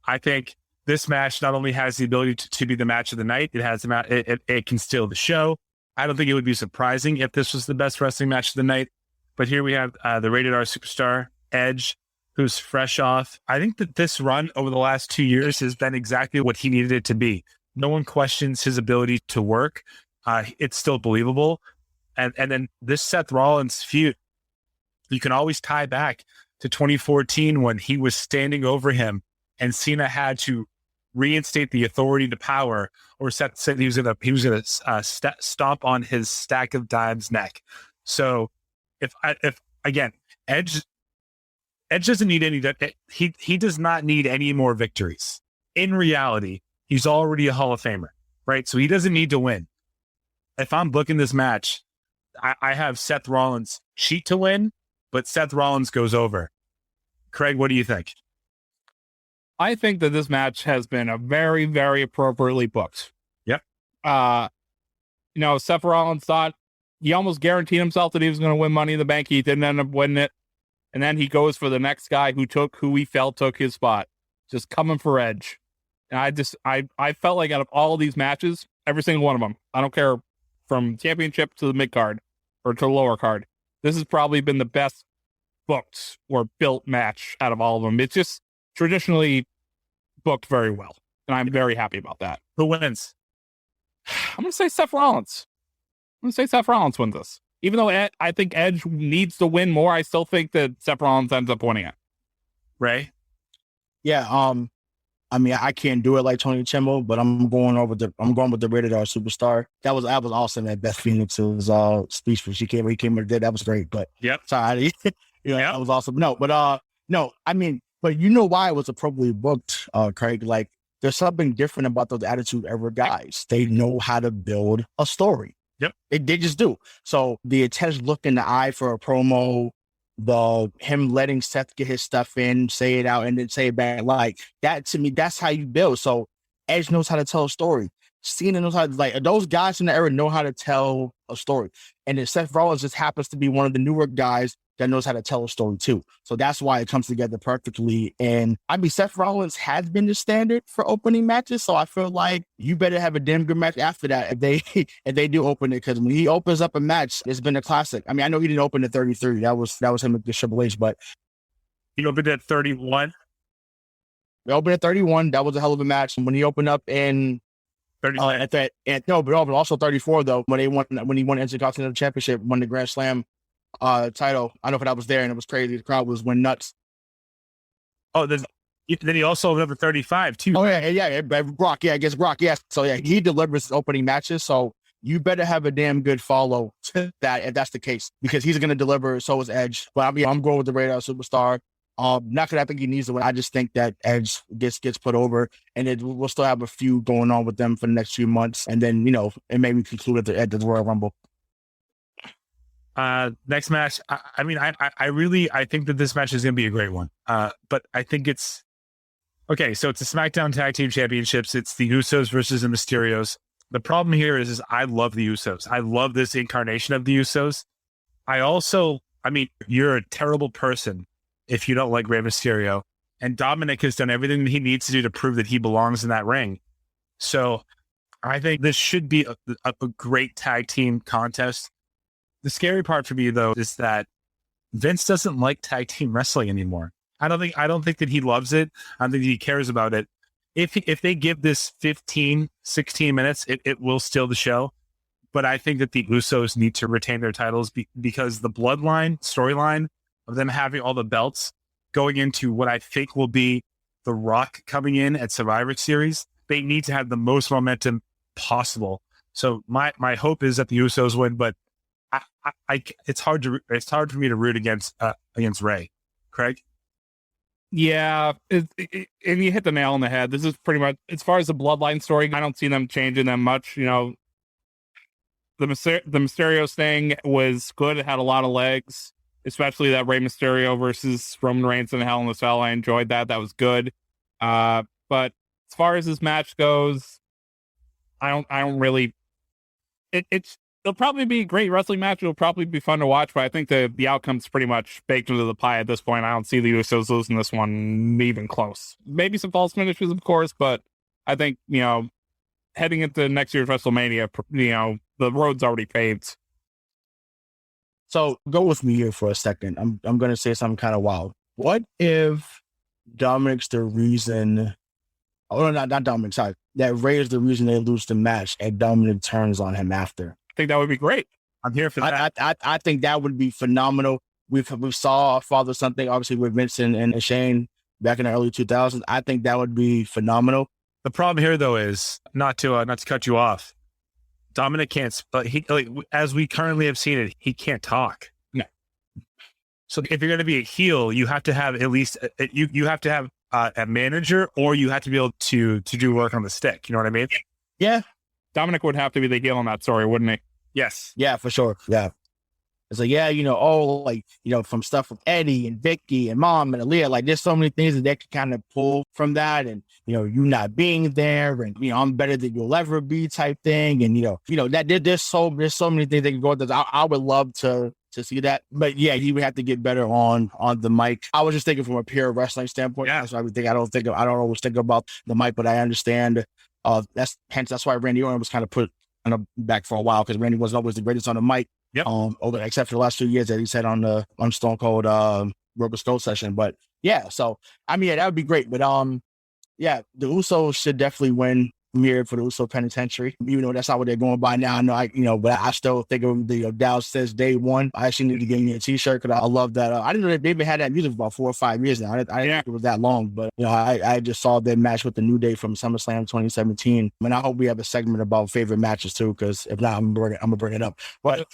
I think this match not only has the ability to be the match of the night, it can steal the show. I don't think it would be surprising if this was the best wrestling match of the night. But here we have the rated R superstar Edge, who's fresh off. I think that this run over the last 2 years has been exactly what he needed it to be. No one questions his ability to work. It's still believable. And then this Seth Rollins feud, you can always tie back to 2014 when he was standing over him and Cena had to reinstate the authority to power, or Seth said he was gonna stomp on his stack of dimes neck. So if again, Edge doesn't need he does not need any more victories. In reality, he's already a Hall of Famer, right? So he doesn't need to win. If I'm booking this match, I have Seth Rollins cheat to win, but Seth Rollins goes over. Craig, what do you think? I think that this match has been a very, very appropriately booked. Yep. Seth Rollins thought he almost guaranteed himself that he was going to win Money in the Bank. He didn't end up winning it. And then he goes for the next guy who he felt took his spot. Just coming for Edge. And I felt like out of all of these matches, every single one of them, I don't care from championship to the mid card or to the lower card, this has probably been the best booked or built match out of all of them. It's just traditionally booked very well. And I'm very happy about that. Who wins? I'm going to say Seth Rollins. wins this. Even though I think Edge needs to win more, I still think that Seth Rollins ends up winning it. Ray? Yeah, I mean, I can't do it like Tony Chimel, but I'm going with the Rated R Superstar. That was awesome at Beth Phoenix's speech when he came and did. That was great. But sorry, that was awesome. No, but no, I mean, but you know why it was appropriately booked, Craig? Like, there's something different about those Attitude Era guys. They know how to build a story. Yep, they just do. So the intense look in the eye for a promo, him letting Seth get his stuff in, say it out, and then say it back, like that, to me, that's how you build. So Edge knows how to tell a story. Cena knows how to, like, those guys in the era know how to tell a story. And then Seth Rollins just happens to be one of the newer guys that knows how to tell a story too. So that's why it comes together perfectly. And I mean, Seth Rollins has been the standard for opening matches. So I feel like you better have a damn good match after that if they do open it. Because when he opens up a match, it's been a classic. I mean, I know he didn't open at 33. That was him with the Triple H, but he opened at 31. He opened at 31. That was a hell of a match. And when he opened up in 39. But also 34 though, when he won Intercontinental Championship, won the Grand Slam title. I don't know if that was there, and it was crazy. The crowd went nuts. Oh, then he also number 35 too. Oh yeah, Brock. Yeah, against Brock. Yes. So yeah, he delivers opening matches. So you better have a damn good follow to that if that's the case, because he's going to deliver. So is Edge. But I mean, I'm going with the Rated R Superstar. Not because I think he needs to win. I just think that Edge gets put over, and we'll still have a few going on with them for the next few months, and then it may be concluded at the Royal Rumble. Next match. I mean, I think that this match is going to be a great one. But I think it's okay. So it's the Smackdown Tag Team Championships. It's the Usos versus the Mysterios. The problem here is I love the Usos. I love this incarnation of the Usos. I mean, you're a terrible person if you don't like Rey Mysterio. And Dominic has done everything that he needs to do to prove that he belongs in that ring. So I think this should be a great tag team contest. The scary part for me, though, is that Vince doesn't like tag team wrestling anymore. I don't think that he loves it. I don't think he cares about it. If they give this 15, 16 minutes, it will steal the show. But I think that the Usos need to retain their titles because the bloodline storyline of them having all the belts going into what I think will be The Rock coming in at Survivor Series, they need to have the most momentum possible. So my hope is that the Usos win, but it's hard for me to root against Ray. Craig? Yeah, and you hit the nail on the head. This is pretty much, as far as the bloodline story, I don't see them changing them much. The Mysterios thing was good. It had a lot of legs, especially that Rey Mysterio versus Roman Reigns in Hell in a Cell. I enjoyed that. That was good. But as far as this match goes, I don't really. It'll probably be a great wrestling match. It'll probably be fun to watch, but I think the outcome's pretty much baked into the pie at this point. I don't see the Usos losing this one even close. Maybe some false finishes, of course, but I think, heading into next year's WrestleMania, the road's already paved. So go with me here for a second. I'm going to say something kind of wild. What if Dominic's the reason... Oh, no, not Dominic, sorry. That Ray is the reason they lose the match and Dominic turns on him after? I think that would be great. I'm here for that. I think that would be phenomenal. We saw a father-son thing, obviously, with Vincent and Shane back in the early 2000s. I think that would be phenomenal. The problem here, though, is not to cut you off. Dominic can't, as we currently have seen it, he can't talk. No. So if you're going to be a heel, you have to have at least you have to have a manager, or you have to be able to do work on the stick. You know what I mean? Yeah. Dominic would have to be the heel in that story, wouldn't he? Yes. Yeah, for sure. Yeah. It's like, from stuff with Eddie and Vicky and Mom and Aaliyah, like there's so many things that they could kind of pull from that. And, you not being there and, I'm better than you'll ever be type thing. And, that there's so many things they can go with. I would love to see that. But yeah, he would have to get better on the mic. I was just thinking from a pure wrestling standpoint. Yeah. That's why I don't always think about the mic, but I understand. That's why Randy Orton was kind of put on the back for a while, because Randy wasn't always the greatest on the mic. Yep. Except for the last 2 years that he said on Stone Cold Rubber Skull session. But yeah, so I mean, that would be great. But the Usos should definitely win. premiered for the Uso Penitentiary. Even though that's not what they're going by now, I know, but I still think of the Dow says day one. I actually need to get me a t-shirt because I love that. I didn't know they've been had that music for about 4 or 5 years now. I didn't think it was that long, but I just saw their match with the New Day from SummerSlam 2017. And I hope we have a segment about favorite matches too, because if not, I'm gonna bring it up. But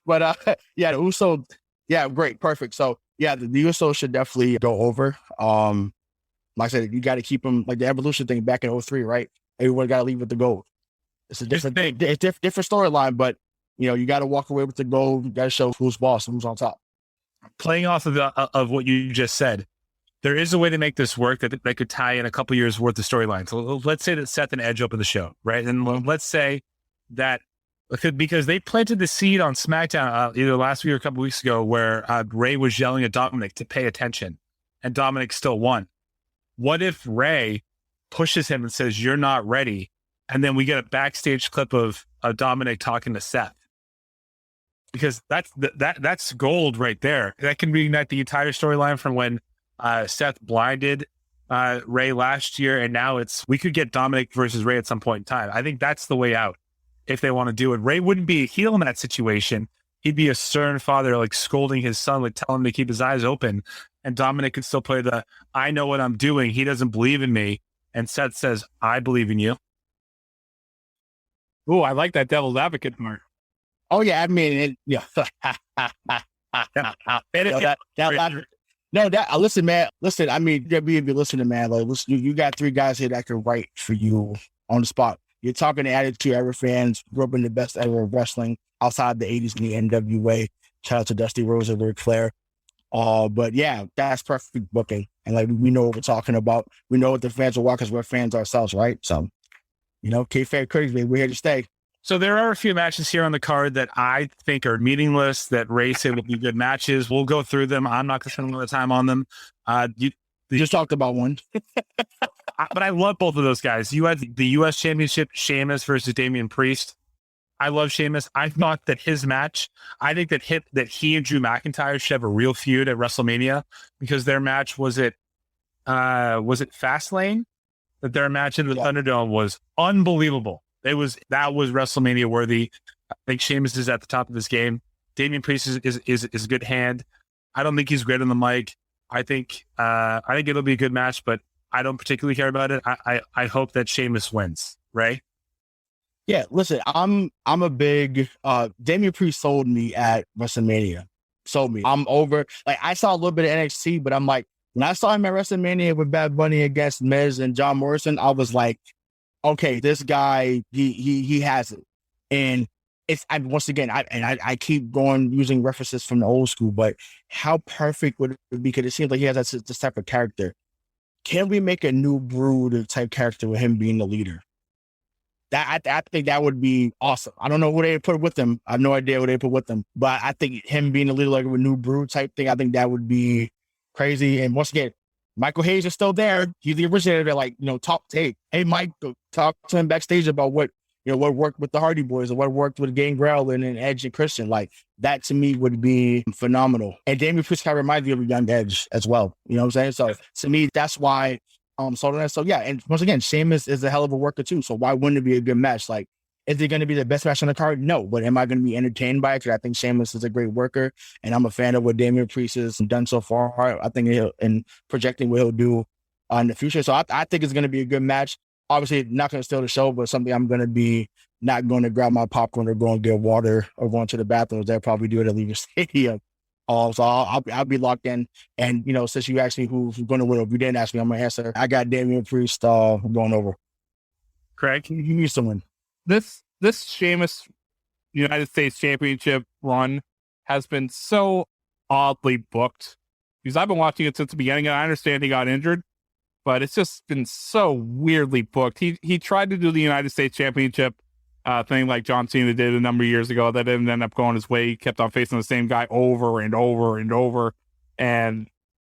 the Uso, great, perfect. So the Uso should definitely go over. Like I said, you got to keep them like the Evolution thing back in 2003, right? Everyone got to leave with the gold. It's a different thing. It's different storyline, but you got to walk away with the gold. You got to show who's boss, who's on top. Playing off of what you just said, there is a way to make this work that could tie in a couple years worth of storylines. So let's say that Seth and Edge open the show, right? And let's say that because they planted the seed on SmackDown either last week or a couple weeks ago, where Ray was yelling at Dominic to pay attention, and Dominic still won. What if Ray pushes him and says, "You're not ready," and then we get a backstage clip of Dominic talking to Seth? Because that's gold right there. That can reignite the entire storyline from when Seth blinded Ray last year, and now we could get Dominic versus Ray at some point in time. I think that's the way out if they want to do it. Ray wouldn't be a heel in that situation. He'd be a stern father, like scolding his son, like telling him to keep his eyes open. And Dominic could still play the, I know what I'm doing. He doesn't believe in me. And Seth says, I believe in you. Oh, I like that devil's advocate part. Oh, yeah. I mean, listen, man. Listen, I mean, if you're listening, man, like, listen, you got 3 guys here that can write for you on the spot. You're talking to Attitude Era fans, grew up in the best era of wrestling outside the 80s in the NWA. Shout out to Dusty Rhodes and Ric Flair. But yeah, that's perfect booking. And like, we know what we're talking about. We know what the fans will want because we're fans ourselves, right? So, Kayfabe Critics, we're here to stay. So there are a few matches here on the card that I think are meaningless that Ray said will be good matches. We'll go through them. I'm not going to spend a lot of time on them. You just talked about one. But I love both of those guys. You had the U.S. Championship, Sheamus versus Damian Priest. I love Sheamus. I thought that his match, I think that he and Drew McIntyre should have a real feud at WrestleMania, because their match was it Fastlane? That their match in the Thunderdome was unbelievable. That was WrestleMania worthy. I think Sheamus is at the top of his game. Damian Priest is a good hand. I don't think he's great on the mic. I think it'll be a good match, but I don't particularly care about it. I hope that Sheamus wins, right? Yeah, listen, I'm a big Damian Priest sold me at WrestleMania. Sold me. I'm over. Like, I saw a little bit of NXT, but I'm like, when I saw him at WrestleMania with Bad Bunny against Miz and John Morrison, I was like, okay, this guy, he has it. And I keep going using references from the old school, but how perfect would it be? Because it seems like he has this type of character. Can we make a new Brood type character with him being the leader? I think that would be awesome. I don't know who they put with him. I have no idea who they put with him, but I think him being the leader, like a new Brood type thing, I think that would be crazy. And once again, Michael Hayes is still there. He's the originator. Like, hey, Mike, go talk to him backstage about what worked with the Hardy Boys or what worked with Gangrel and Edge and Christian. Like, that to me would be phenomenal. And Damian Priest kind of reminds me of a young Edge as well. You know what I'm saying? So to me, that's why. So yeah, and once again, Sheamus is a hell of a worker too. So why wouldn't it be a good match? Like, is it going to be the best match on the card? No, but am I going to be entertained by it? Because I think Sheamus is a great worker, and I'm a fan of what Damian Priest has done so far. I think and projecting what he'll do in the future. So I think it's going to be a good match. Obviously, not going to steal the show, but something I'm going to be not going to grab my popcorn or go and get water or going to the bathroom. They'll probably do it at Allegiant Stadium. So I'll be locked in. And, since you asked me who's going to win, if you didn't ask me, I'm going to answer. I got Damian Priest going over. Craig? You used to win. This Sheamus United States Championship run has been so oddly booked, because I've been watching it since the beginning, and I understand he got injured, but it's just been so weirdly booked. He tried to do the United States Championship thing like John Cena did a number of years ago. That didn't end up going his way. He kept on facing the same guy over and over and over, and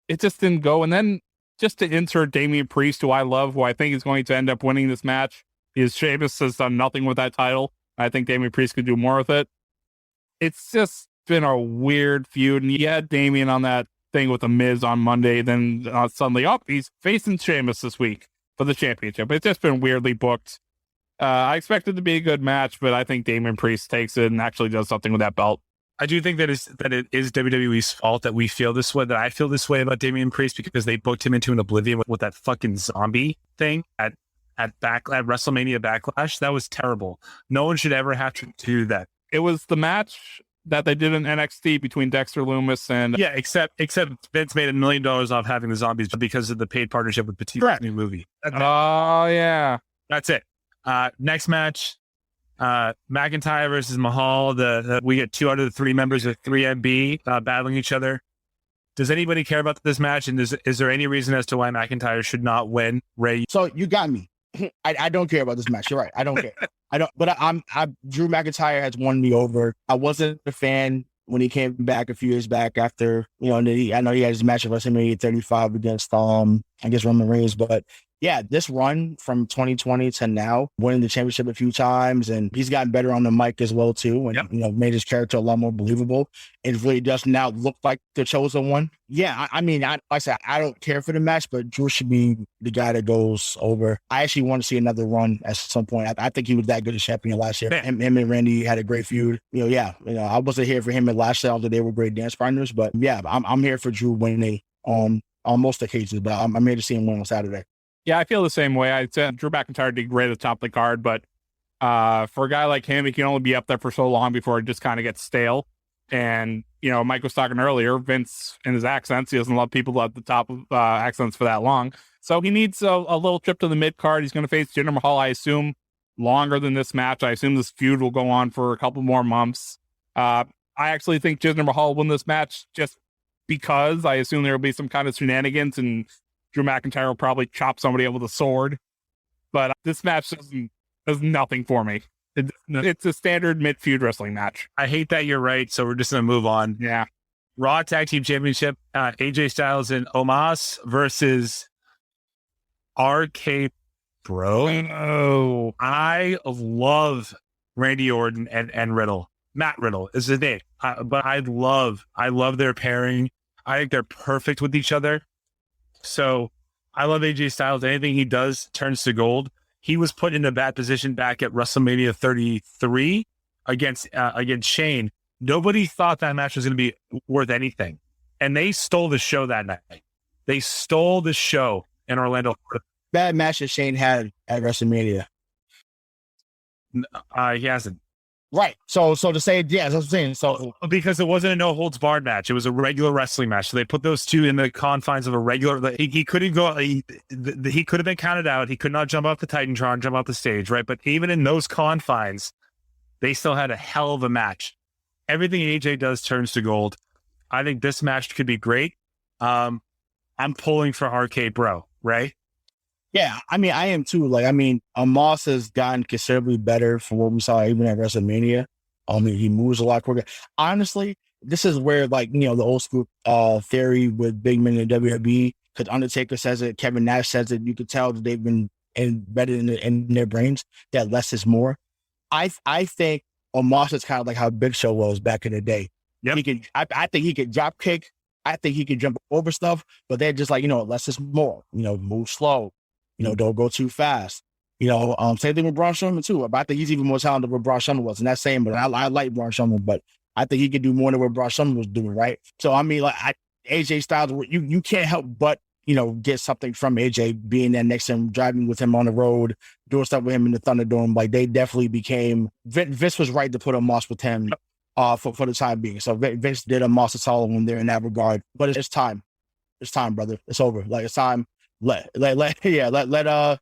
it just didn't go. And then just to insert Damian Priest, who I love, who I think is going to end up winning this match, because Sheamus has done nothing with that title. I think Damian Priest could do more with it. It's just been a weird feud. And you had Damian on that thing with the Miz on Monday, then suddenly, he's facing Sheamus this week. for the championship. It's just been weirdly booked. I expect it to be a good match, but I think Damian Priest takes it and actually does something with that belt. I do think that it is WWE's fault that we feel this way, that I feel this way about Damian Priest, because they booked him into an oblivion with that fucking zombie thing at WrestleMania Backlash. That was terrible. No one should ever have to do that. It was the match that they did in NXT between Dexter Lumis and... Yeah, except Vince made $1 million off having the zombies because of the paid partnership with Batista's new movie. Oh, yeah. That's it. Next match, McIntyre versus Mahal. We get 2 out of the 3 members of 3MB battling each other. Does anybody care about this match? And is there any reason as to why McIntyre should not win? Ray? So you got me. I don't care about this match. You're right. I don't care. I don't. But Drew McIntyre has won me over. I wasn't a fan when he came back a few years back after, I know he had his match at WrestleMania 35 against I guess Roman Reigns, but yeah, this run from 2020 to now, winning the championship a few times, and he's gotten better on the mic as well too, and made his character a lot more believable. It really does now look like the chosen one. Yeah, like I said, I don't care for the match, but Drew should be the guy that goes over. I actually want to see another run at some point. I think he was that good a champion last year. Him and Randy had a great feud. I wasn't here for him and Lashley, although they were great dance partners, but yeah, I'm here for Drew winning on most occasions, but I'm here to see him win on Saturday. Yeah, I feel the same way. I said Drew McIntyre did great at the top of the card, but for a guy like him, he can only be up there for so long before it just kind of gets stale. And, Mike was talking earlier, Vince and his accents, he doesn't love people at the top of accents for that long. So he needs a little trip to the mid card. He's going to face Jinder Mahal, I assume, longer than this match. I assume this feud will go on for a couple more months. I actually think Jinder Mahal will win this match just because I assume there will be some kind of shenanigans and Drew McIntyre will probably chop somebody up with a sword. But this match does nothing for me. It's a standard mid-feud wrestling match. I hate that you're right, so we're just going to move on. Yeah. Raw Tag Team Championship, AJ Styles and Omos versus RK Bro. Oh, I love Randy Orton and Riddle. Matt Riddle is his name. But I love their pairing. I think they're perfect with each other. So I love AJ Styles. Anything he does turns to gold. He was put in a bad position back at WrestleMania 33 against Shane. Nobody thought that match was going to be worth anything. And they stole the show that night. They stole the show in Orlando. Bad match that Shane had at WrestleMania. He hasn't. Right. So to say, yeah, that's what I'm saying. So because it wasn't a no holds barred match, it was a regular wrestling match. So they put those two in the confines of a regular. He couldn't go. He could have been counted out. He could not jump off the Titantron, jump off the stage. Right. But even in those confines, they still had a hell of a match. Everything AJ does turns to gold. I think this match could be great. I'm pulling for RK Bro. Right. Yeah, I am too. Omos has gotten considerably better from what we saw even at WrestleMania. He moves a lot quicker. Honestly, this is where the old school theory with big men in WWE, because Undertaker says it, Kevin Nash says it. You could tell that they've been embedded in their brains that less is more. I think Omos is kind of like how Big Show was back in the day. Yep. I think he could drop kick. I think he could jump over stuff, but they're just less is more. Move slow. Don't go too fast. Same thing with Braun Strowman too. But I think he's even more talented than what Braun Strowman was. And that's saying, but I like Braun Strowman, but I think he could do more than what Braun Strowman was doing, right? So, AJ Styles, you can't help but, get something from AJ being there next to him, driving with him on the road, doing stuff with him in the Thunderdome. They definitely became, Vince was right to put Omos with him for the time being. So Vince did Omos a solid one there in that regard. But it's time. It's time, brother. It's over. It's time. Let the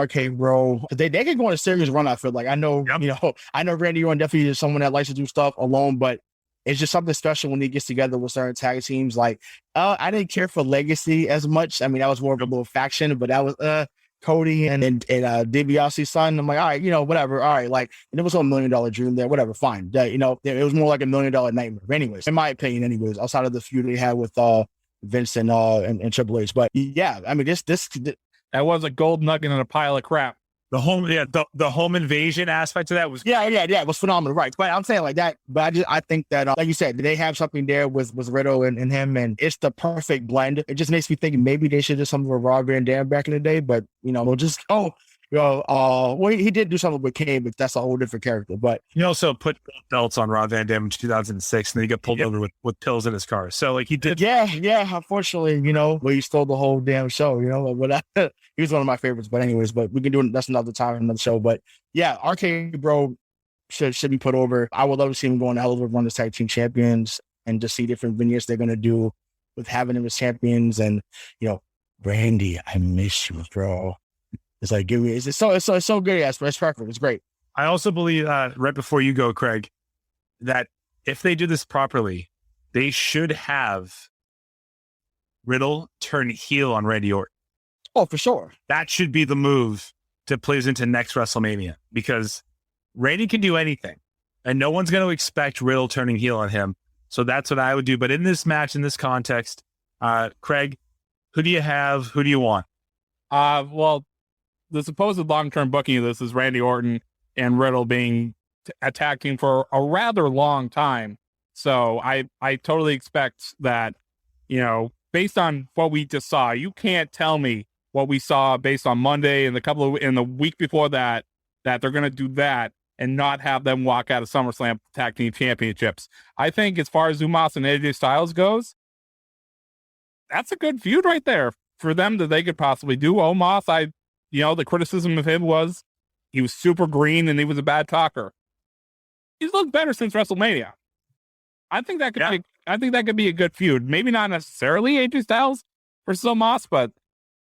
RK Bro. They can go on a serious run. I feel like I know Randy Orton definitely is someone that likes to do stuff alone, but it's just something special when he gets together with certain tag teams. I didn't care for Legacy as much. That was more of a little faction, but that was Cody and DiBiase's son. I'm like, all right, whatever. All right, there was a $1 million dream there. Whatever, fine. It was more like $1 million nightmare. Anyways, in my opinion, outside of the feud they had with Vince and Triple H. But yeah, this that was a gold nugget in a pile of crap. the home invasion aspect of that was it was phenomenal, right? But I'm saying like that. But I think that like you said, they have something there with Riddle and him, and it's the perfect blend. It just makes me think maybe they should do something with Rob Van Dam back in the day, but we'll just well, he did do something with Kane, but that's a whole different character. But he also put belts on Rob Van Dam in 2006, and then he got pulled over with pills in his car. So like he did. Yeah. Unfortunately, he stole the whole damn show. But he was one of my favorites. But anyways, but we can do that's another time, another show. But yeah, RK Bro should be put over. I would love to see him go on the Elevator Run as tag team champions and just see different vignettes they're gonna do with having them as champions. And Brandy, I miss you, bro. It's like, it's so good. Yes, it's perfect. It's great. I also believe, right before you go, Craig, that if they do this properly, they should have Riddle turn heel on Randy Orton. Oh, for sure. That should be the move to plays into next WrestleMania, because Randy can do anything, and no one's going to expect Riddle turning heel on him. So that's what I would do. But in this match, in this context, Craig, who do you have? Who do you want? Well, the supposed long-term booking of this is Randy Orton and Riddle being attacking for a rather long time. So I totally expect that, based on what we just saw, you can't tell me what we saw based on Monday and in the week before that they're going to do that and not have them walk out of SummerSlam Tag Team Championships. I think as far as Omos and AJ Styles goes, that's a good feud right there for them that they could possibly do. Omos, the criticism of him was he was super green and he was a bad talker. He's looked better since WrestleMania. I think that could be a good feud. Maybe not necessarily AJ Styles versus Omos, but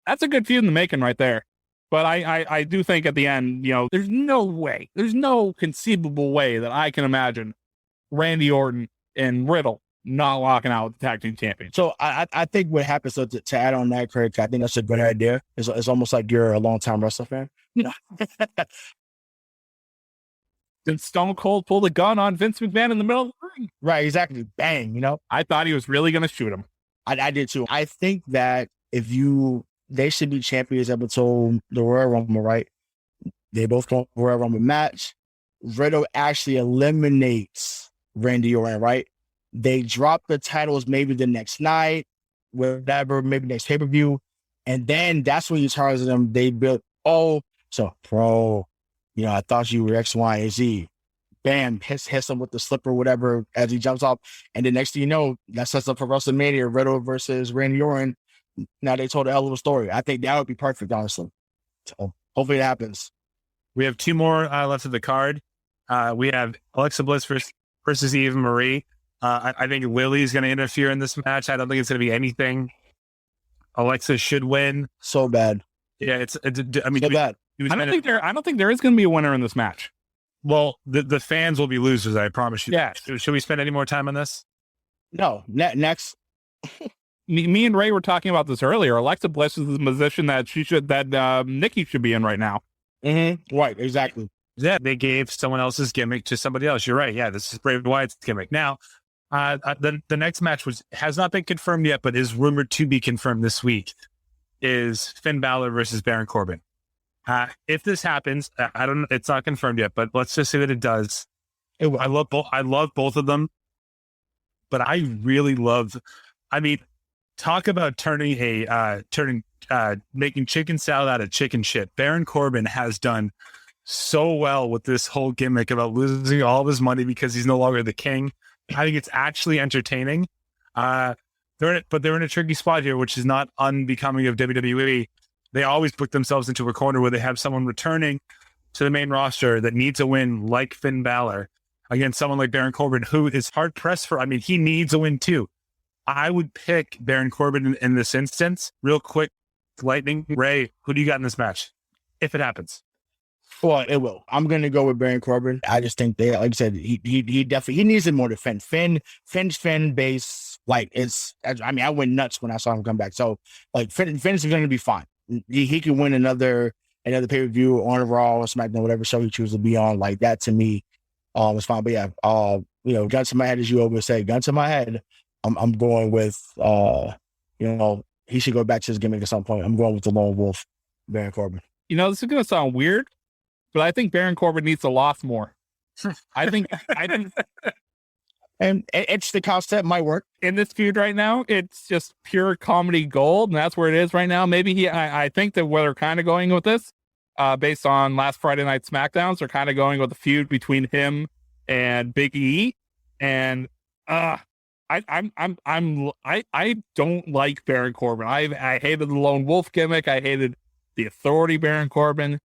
that's a good feud in the making right there. But I do think at the end, there's no conceivable way that I can imagine Randy Orton and Riddle not walking out with the tag team champion. So I think what happens, so to add on that, Craig, I think that's a good idea. It's almost like you're a long-time wrestler fan. Then Stone Cold pulled a gun on Vince McMahon in the middle of the ring. Right, exactly. Bang, I thought he was really going to shoot him. I did too. I think that they should be champions up until the Royal Rumble, right? They both go Royal Rumble match. Riddle actually eliminates Randy Orton, right? They drop the titles maybe the next night, whatever, maybe next pay-per-view. And then that's when you charge them. They build, bro, I thought you were X, Y, and Z. Bam, hits him with the slipper, whatever, as he jumps off. And the next thing you know, that sets up for WrestleMania, Riddle versus Randy Orton. Now they told a hell of a story. I think that would be perfect, honestly. So hopefully it happens. We have two more left of the card. We have Alexa Bliss versus Eva Marie. I think Lily's going to interfere in this match. I don't think it's going to be anything. Alexa should win. So bad. Yeah, so bad. I don't think there is going to be a winner in this match. Well, the fans will be losers, I promise you. Yeah. Should we spend any more time on this? No. Next. Me and Ray were talking about this earlier. Alexa Bliss is the position that Nikki should be in right now. Mm-hmm. Right, exactly. Yeah, they gave someone else's gimmick to somebody else. You're right. Yeah, this is Bray Wyatt's gimmick. Now, the next match has not been confirmed yet, but is rumored to be confirmed this week, is Finn Balor versus Baron Corbin. If this happens, I don't know, it's not confirmed yet, but let's just say that it does. I love both of them, but I really love, talk about making chicken salad out of chicken shit. Baron Corbin has done so well with this whole gimmick about losing all of his money because he's no longer the king. I think it's actually entertaining. They're in a tricky spot here, which is not unbecoming of WWE. They always put themselves into a corner where they have someone returning to the main roster that needs a win, like Finn Balor, against someone like Baron Corbin, who is hard pressed he needs a win too. I would pick Baron Corbin in this instance. Real quick, lightning. Ray, who do you got in this match? If it happens. Well, it will. I'm going to go with Baron Corbin. I just think like I said, he definitely needs it more to Finn's fan base. I went nuts when I saw him come back. So Finn's going to be fine. He can win another pay-per-view on Raw or SmackDown, whatever show he chooses to be on. Like that to me, it's fine. But yeah, gun to my head, as you always say, gun to my head. I'm going with, he should go back to his gimmick at some point. I'm going with the Lone Wolf, Baron Corbin. This is going to sound weird, but I think Baron Corbin needs to loss more. I think And it's the concept might work. in this feud right now, it's just pure comedy gold, and that's where it is right now. Maybe I think that where they're kind of going with this, based on last Friday night SmackDowns, they're kind of going with the feud between him and Big E, and I don't like Baron Corbin. I hated the lone wolf gimmick. I hated the authority Baron Corbin.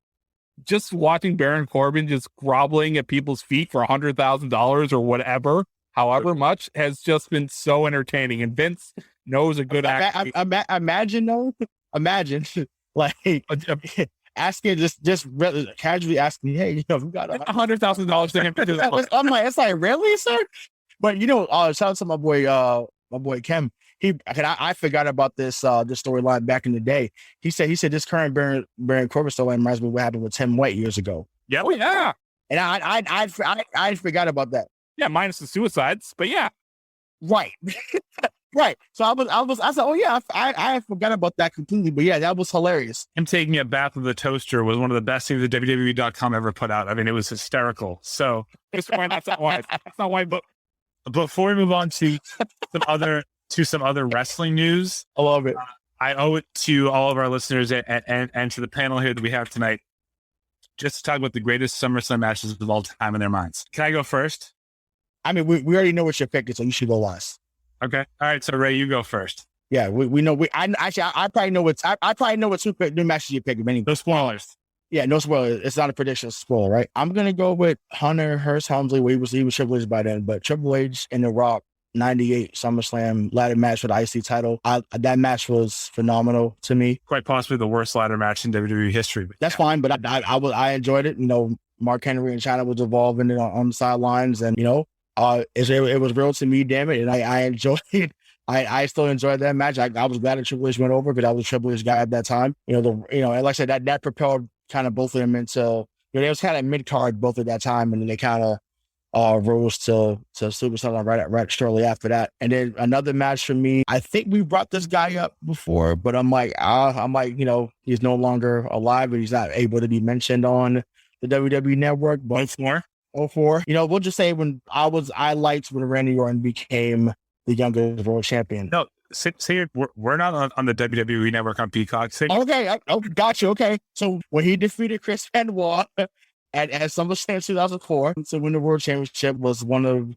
Just watching Baron Corbin just groveling at people's feet for $100,000 or whatever, however much, has just been so entertaining. And Vince knows a good actor. Imagine like asking, just casually asking, hey, you know, we got $100,000 to him to do that. I'm like, it's like, really, sir? But you know, shout out to my boy Kem. I forgot about this storyline back in the day. He said this current Baron Corbin storyline reminds me of what happened with Tim White years ago. Yeah, well, yeah. And I forgot about that. Yeah, minus the suicides, but yeah. Right. Right. So I said, oh yeah, I forgot about that completely. But yeah, that was hilarious. Him taking a bath with a toaster was one of the best things that WWE.com ever put out. I mean, it was hysterical. So That's not why. That's not why. But before we move on to some other wrestling news, I love it. I owe it to all of our listeners and to the panel here that we have tonight, just to talk about the greatest SummerSlam matches of all time in their minds. Can I go first? I mean, we already know what your pick is, so you should go last. Okay. All right. So Ray, you go first. Yeah, we know. I probably know what's. I probably know what two matches you pick. Anyway. No spoilers. Yeah, no spoilers. It's not a prediction, it's a spoiler, right? I'm gonna go with Hunter Hearst Helmsley. He was Triple H by then, but Triple H and The Rock 98 SummerSlam ladder match for the IC title. That match was phenomenal to me. Quite possibly the worst ladder match in WWE history. But that's fine, but I enjoyed it. You know, Mark Henry and China was involved in it on the sidelines, and you know, it was real to me, damn it, and I enjoyed it. I still enjoyed that match. I was glad that Triple H went over because I was a Triple H guy at that time. And like I said, that propelled kind of both of them into, you know, they was kind of mid card both at that time, and then they kind of rose to SummerSlam right shortly after that. And then another match for me, I think we brought this guy up before, but I'm like, you know, he's no longer alive and he's not able to be mentioned on the WWE Network. But 04. You know, we'll just say I liked when Randy Orton became the youngest world champion. No, say we're not on the WWE Network on Peacock. Okay, got you. Okay, so when he defeated Chris Benoit at SummerSlam 2004 to win the world championship was one of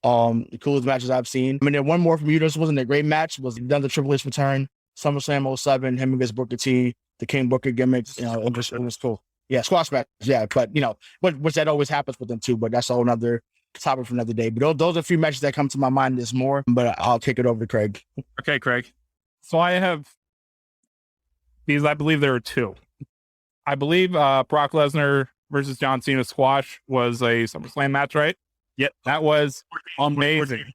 the coolest matches I've seen. I mean, then one more from you. This wasn't a great match. Was done the Triple H return SummerSlam 07, him against Booker T, the King Booker gimmicks. You know, it was cool. Yeah, squash match. Yeah, but you know, which that always happens with them too. But that's a whole nother topic for another day. But those are a few matches that come to my mind. There's more, but I'll kick it over to Craig. Okay, Craig. So I have these. I believe there are two. I believe Brock Lesnar versus John Cena squash was a SummerSlam match, right? Yep, that was amazing.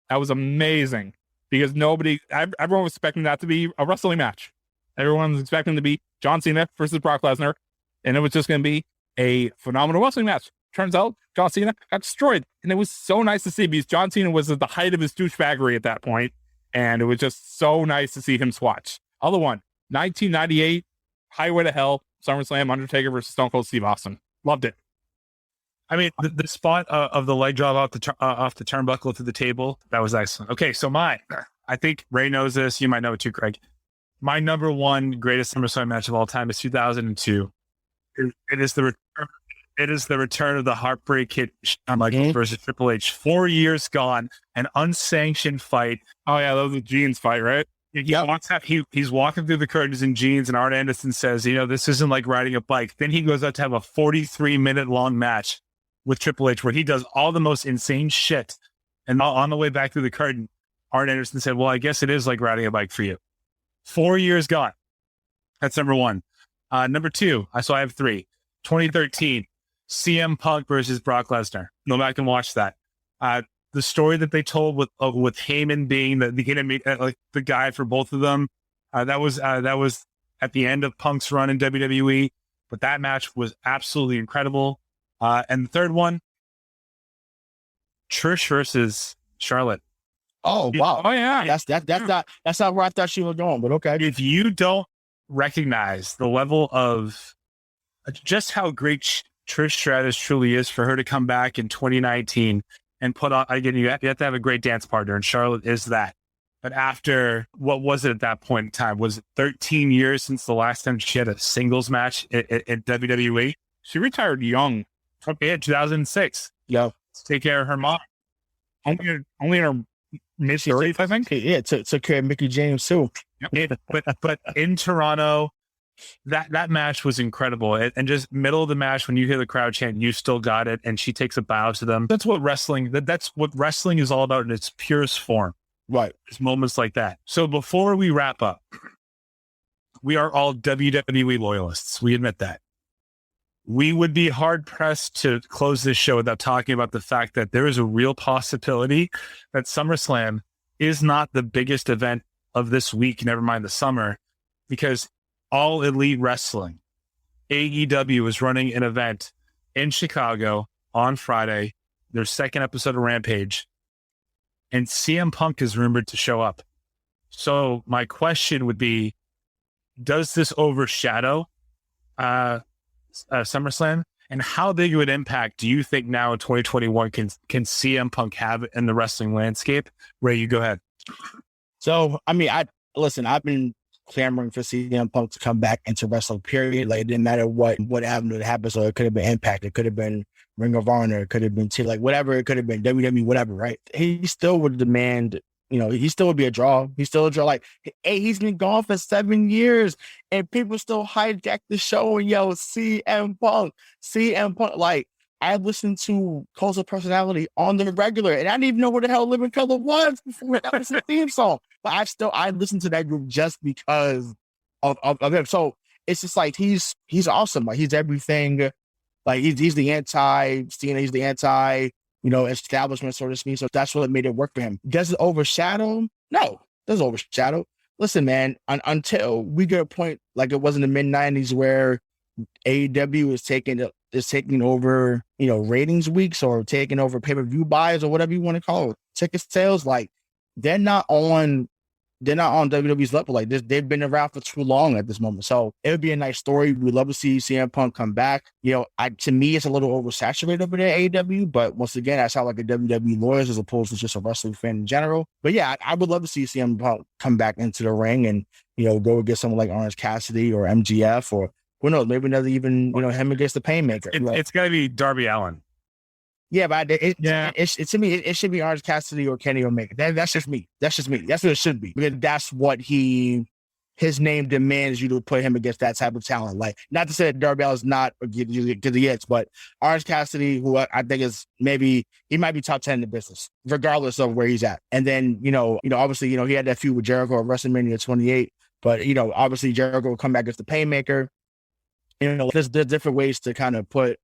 That was amazing because everyone was expecting that to be a wrestling match. Everyone was expecting to be John Cena versus Brock Lesnar, and it was just going to be a phenomenal wrestling match. Turns out John Cena got destroyed, and it was so nice to see because John Cena was at the height of his douchebaggery at that point, and it was just so nice to see him swatch. Other one, 1998, Highway to Hell, SummerSlam, Undertaker versus Stone Cold Steve Austin. Loved it. I mean, the spot of the leg drop off the turnbuckle to the table, that was excellent. Okay, so mine, I think Ray knows this. You might know it too, Craig. My number one greatest SummerSlam match of all time is 2002. It is the return of the Heartbreak Kid, Shawn Michaels versus Triple H. 4 years gone, an unsanctioned fight. Oh yeah, that was a jeans fight, right? He's walking through the curtains in jeans, and Arn Anderson says, you know, this isn't like riding a bike. Then he goes out to have a 43-minute long match with Triple H where he does all the most insane shit. And on the way back through the curtain, Arn Anderson said, well, I guess it is like riding a bike for you. 4 years gone. That's number one. Number two, I have three. 2013, CM Punk versus Brock Lesnar. Go back and watch that. The story that they told with Heyman being the guy for both of them, that was at the end of Punk's run in WWE. But that match was absolutely incredible. And the third one, Trish versus Charlotte. Oh wow! Oh yeah, that's not where I thought she was going. But okay, if you don't recognize the level of just how great Trish Stratus truly is for her to come back in 2019 and put on, again, you have to have a great dance partner, and Charlotte is that. But after, what was it at that point in time? Was it 13 years since the last time she had a singles match in WWE? She retired young. Okay, 2006. Yeah. To take care of her mom. Only in her mid-30s, I think. Yeah, took care of Mickie James too. But in Toronto, that match was incredible. And just middle of the match, when you hear the crowd chant, "You still got it," and she takes a bow to them. That's what wrestling is all about in its purest form. Right. It's moments like that. So before we wrap up, we are all WWE loyalists. We admit that. We would be hard pressed to close this show without talking about the fact that there is a real possibility that SummerSlam is not the biggest event of this week, never mind the summer, because All Elite Wrestling, AEW, is running an event in Chicago on Friday, their second episode of Rampage, and CM Punk is rumored to show up. So my question would be, does this overshadow SummerSlam? And how big of an impact do you think now in 2021 can CM Punk have in the wrestling landscape? Ray, you go ahead. So, I mean, I've been clamoring for CM Punk to come back into wrestling, period. Like, it didn't matter what avenue it happened. So it could have been Impact. It could have been Ring of Honor. It could have been like whatever. It could have been WWE, whatever, right? He still would demand, he still would be a draw. He's still a draw. Like, hey, he's been gone for 7 years and people still hijack the show and yell, CM Punk. Like, I listened to Cult of Personality on the regular, and I didn't even know what the hell Living Color was before that was the theme song. But I listened to that group just because of him. So it's just like he's awesome. Like, he's everything. Like, he's the anti-Cena, he's the anti, establishment, so to speak. So that's what made it work for him. Does it overshadow him? No, it doesn't overshadow. Listen, man, until we get a point like it was in the mid-90s where AEW is taking over, ratings weeks or taking over pay-per-view buys or whatever you want to call it, ticket sales. Like, they're not on WWE's level. Like, they've been around for too long at this moment. So it would be a nice story. We'd love to see CM Punk come back. To me, it's a little oversaturated over there at AEW, but once again, I sound like a WWE lawyer as opposed to just a wrestling fan in general. But yeah, I would love to see CM Punk come back into the ring and, go against someone like Orange Cassidy or MGF, or who knows, maybe another even, him against the Painmaker. It's got to be Darby Allin. Yeah, but to me, it should be Orange Cassidy or Kenny Omega. That's just me. That's what it should be, because that's what his name demands you to put him against that type of talent. Like, not to say that Darby Allin's not to the hits, but Orange Cassidy, who I think is he might be top 10 in the business, regardless of where he's at. And then, obviously, he had that feud with Jericho at WrestleMania 28, but, obviously Jericho will come back as the Painmaker. There's different ways to kind of put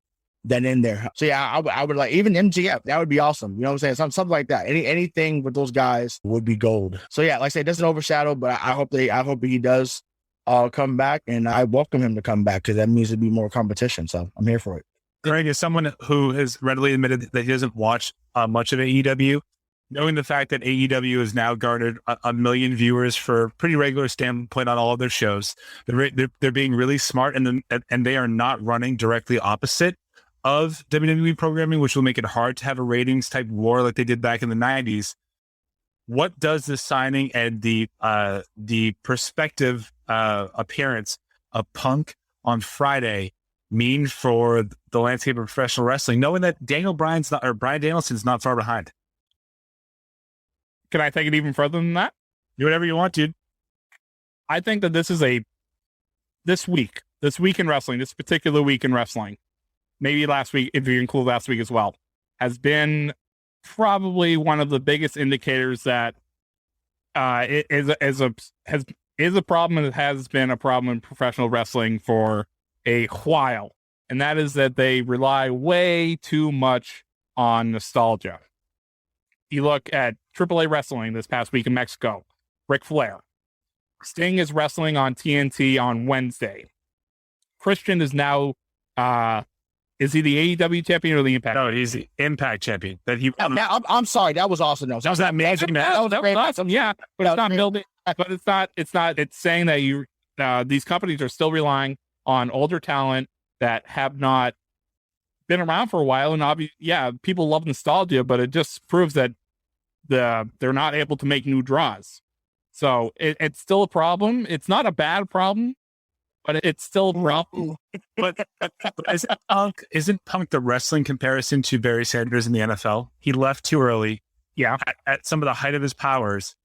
that in there. So yeah, I would like even MGF. That would be awesome. You know what I'm saying? Something like that. Anything with those guys would be gold. So yeah, like I say, it doesn't overshadow, but I hope he does come back, and I welcome him to come back because that means there'd be more competition. So I'm here for it. Greg, as someone who has readily admitted that he doesn't watch much of AEW, knowing the fact that AEW has now garnered a million viewers for a pretty regular standpoint on all of their shows, they're being really smart, and they are not running directly opposite of WWE programming, which will make it hard to have a ratings type war like they did back in the 90s. What does the signing and the prospective appearance of Punk on Friday mean for the landscape of professional wrestling, knowing that Brian Danielson's not far behind? Can I take it even further than that? Do whatever you want, dude. I think that this week in wrestling, this particular week in wrestling, maybe last week, if you include last week as well, has been probably one of the biggest indicators that it is a problem, and it has been a problem in professional wrestling for a while. And that is that they rely way too much on nostalgia. You look at AAA wrestling this past week in Mexico, Ric Flair. Sting is wrestling on TNT on Wednesday. Christian is now, is he the AEW champion or the Impact? No, he's the Impact champion. I'm sorry, that was awesome. That was amazing, man. That was awesome. Yeah, but it's not building. But it's not. It's saying that these companies are still relying on older talent that have not been around for a while. And people love nostalgia, but it just proves that they're not able to make new draws. So it's still a problem. It's not a bad problem, but it's still a problem. But isn't Punk the wrestling comparison to Barry Sanders in the NFL? He left too early. Yeah. At some of the height of his powers,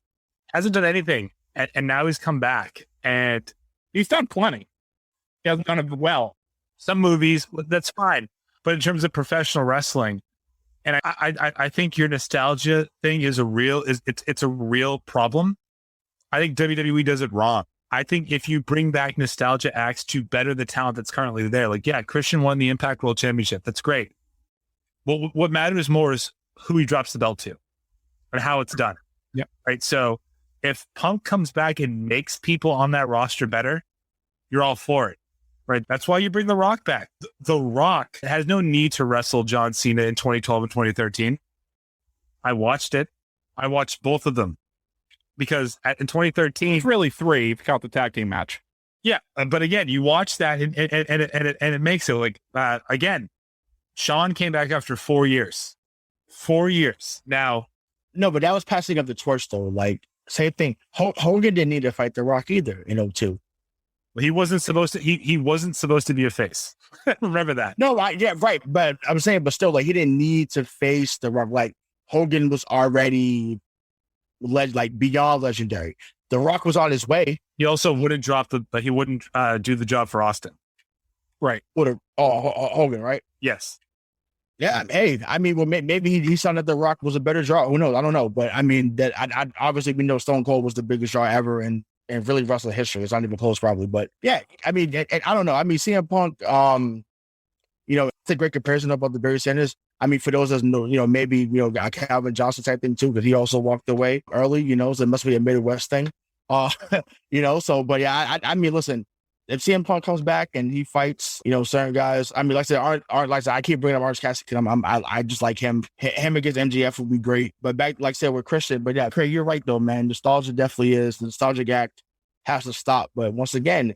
hasn't done anything. And now he's come back and he's done plenty. He hasn't done it well. Some movies, that's fine. But in terms of professional wrestling, and I think your nostalgia thing is a real problem. I think WWE does it wrong. I think if you bring back nostalgia acts to better the talent that's currently there, like, yeah, Christian won the Impact World Championship. That's great. Well, what matters more is who he drops the belt to and how it's done. Yeah. Right. So if Punk comes back and makes people on that roster better, you're all for it. Right. That's why you bring The Rock back. The Rock has no need to wrestle John Cena in 2012 and 2013. I watched it. I watched both of them. Because in 2013, it's really 3 if you count the tag team match. Yeah, but again, you watch that and it makes it like again. Shawn came back after 4 years. 4 years now. No, but that was passing up the torch though. Like same thing. Hogan didn't need to fight The Rock either in 2002. Well, he wasn't supposed to. He wasn't supposed to be a face. Remember that? No, yeah, right. But I'm saying, but still, like he didn't need to face The Rock. Like Hogan was already beyond legendary. The Rock was on his way. He also wouldn't he wouldn't do the job for Austin. Right. Hogan, right? Yes. Yeah. Hey, I mean, well, maybe he saw that The Rock was a better draw. Who knows? I don't know. But I mean, that I obviously we know Stone Cold was the biggest draw ever and really wrestling history. It's not even close, probably. But yeah, I mean, and I don't know. I mean, CM Punk, it's a great comparison about the Barry Sanders. I mean, for those that know, maybe, a Calvin Johnson type thing too, because he also walked away early, so it must be a Midwest thing. So, but yeah, I mean, listen, if CM Punk comes back and he fights, certain guys, I mean, like I said, aren't like I said, I keep bringing up Orange Cassidy because I just like him. Him against MJF would be great. But back, like I said, with Christian, but yeah, Craig, you're right though, man. Nostalgia definitely is. The nostalgic act has to stop. But once again,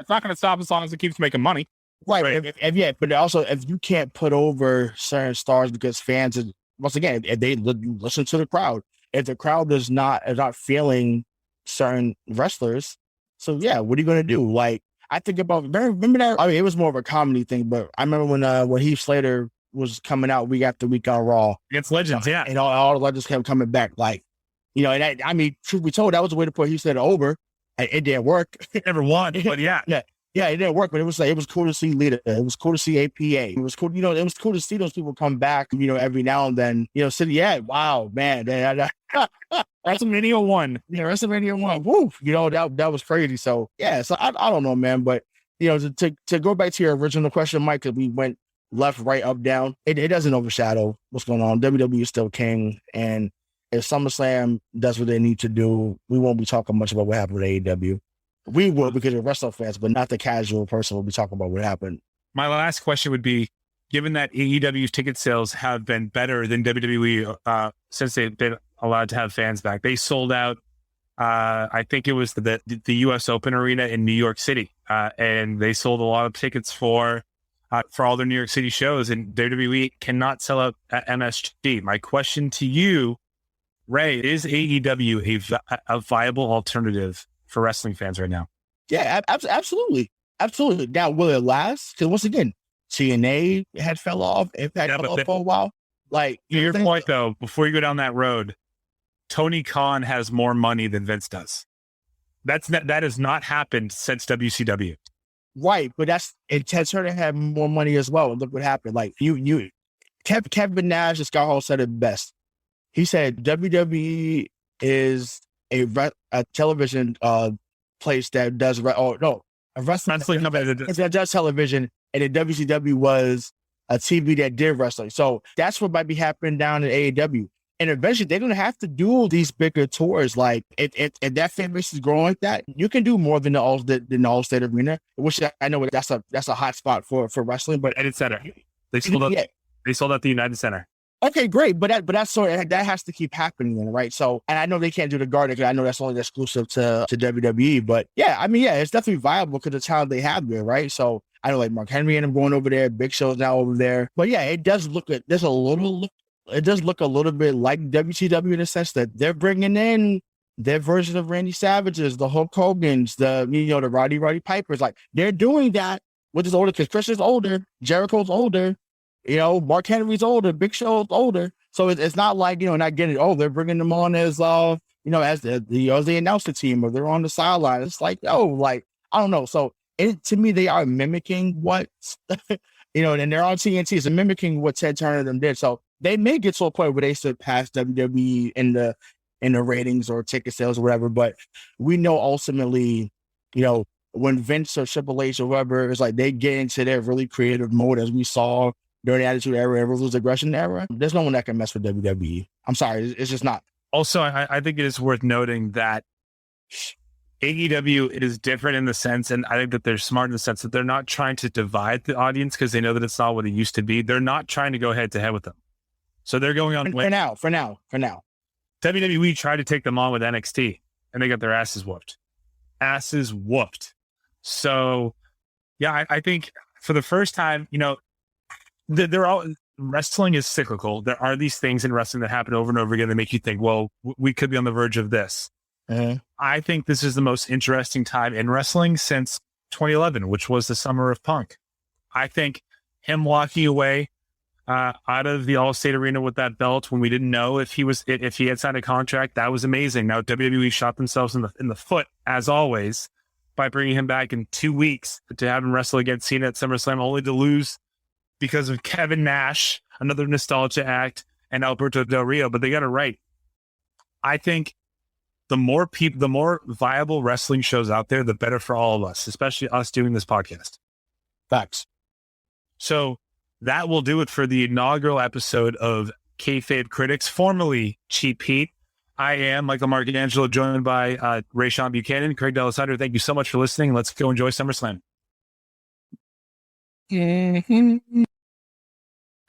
it's not going to stop as long as it keeps making money. Right. But also if you can't put over certain stars because fans, once again, if they listen to the crowd, if the crowd is not feeling certain wrestlers, so yeah, what are you going to do? Like, I think about, remember that? I mean, it was more of a comedy thing, but I remember when Heath Slater was coming out week after week on Raw. Against Legends, yeah. And all the Legends kept coming back. Like, and I mean, truth be told, that was the way to put Heath Slater over. And it didn't work. It never won, but yeah. Yeah, it didn't work, but it was cool to see Lita. It was cool to see APA. It was cool, it was cool to see those people come back, every now and then, City. Yeah, wow, man. WrestleMania 1. Yeah, WrestleMania 1. Woo, that was crazy. So yeah, so I don't know, man, but to go back to your original question, Mike, because we went left, right, up, down. It doesn't overshadow what's going on. WWE is still king, and if SummerSlam does what they need to do, we won't be talking much about what happened with AEW. We will because we're wrestling fans, but not the casual person will be talking about what happened. My last question would be, given that AEW's ticket sales have been better than WWE since they've been allowed to have fans back, they sold out, I think it was the U.S. Open Arena in New York City, and they sold a lot of tickets for all their New York City shows, and WWE cannot sell out at MSG. My question to you, Ray, is AEW a viable alternative for wrestling fans right now? Yeah, absolutely. Absolutely. Now, will it last? Because once again, TNA had fell off. Impact fell off for a while. Like, your point though, before you go down that road, Tony Khan has more money than Vince does. That has not happened since WCW. Right, but it has her to have more money as well. And look what happened. Like Kevin Nash and Scott Hall said it best. He said WWE is a television place that does a wrestling company that does television, and the WCW was a TV that did wrestling. So that's what might be happening down in AEW. And eventually they're gonna have to do these bigger tours. Like if that fan base is growing like that, you can do more than the All-State Arena, which I know that's a hot spot for wrestling. But United Center, they sold out. They sold out the United Center. Okay, great, but that's sort of, that has to keep happening, then, right? So, and I know they can't do the Garden because I know that's only exclusive to WWE. But yeah, I mean, yeah, it's definitely viable because the talent they have there, right? So I know like Mark Henry and him going over there. Big Show's now over there. But yeah, it does look a little bit like WCW in the sense that they're bringing in their version of Randy Savage's, the Hulk Hogan's, the Roddy Pipers. Like they're doing that with his older, because Chris is older, Jericho's older, Mark Henry's older, Big Show's older. So it's not like, not getting, they're bringing them on as, as the announcer team, or they're on the sideline. It's like, I don't know. So to me, they are mimicking what, and they're on TNT, so mimicking what Ted Turner them did. So they may get to a point where they surpass WWE in the ratings or ticket sales or whatever. But we know ultimately, when Vince or Triple H or whoever, it's like they get into their really creative mode, as we saw during the Attitude Era and Ruthless Aggression Era. There's no one that can mess with WWE. I'm sorry, it's just not. Also, I think it is worth noting that AEW is different in the sense, and I think that they're smart in the sense that they're not trying to divide the audience because they know that it's not what it used to be. They're not trying to go head to head with them. So they're going on. For now. WWE tried to take them on with NXT and they got their asses whooped. So, yeah, I think for the first time, they're all, wrestling is cyclical. There are these things in wrestling that happen over and over again that make you think, well, we could be on the verge of this. I think this is the most interesting time in wrestling since 2011, which was the summer of Punk. I think him walking away out of the Allstate Arena with that belt when we didn't know if he had signed a contract, that was amazing. Now WWE shot themselves in the foot, as always, by bringing him back in 2 weeks to have him wrestle against Cena at SummerSlam, only to lose because of Kevin Nash, another nostalgia act, and Alberto Del Rio. But they got it right. I think the more viable wrestling shows out there, the better for all of us, especially us doing this podcast. Facts. So that will do it for the inaugural episode of Kayfabe Critics, formerly Cheap Heat. I am Michael Marcangelo, joined by Rayshawn Buchanan, Craig D'Alessandro. Thank you so much for listening. Let's go enjoy SummerSlam.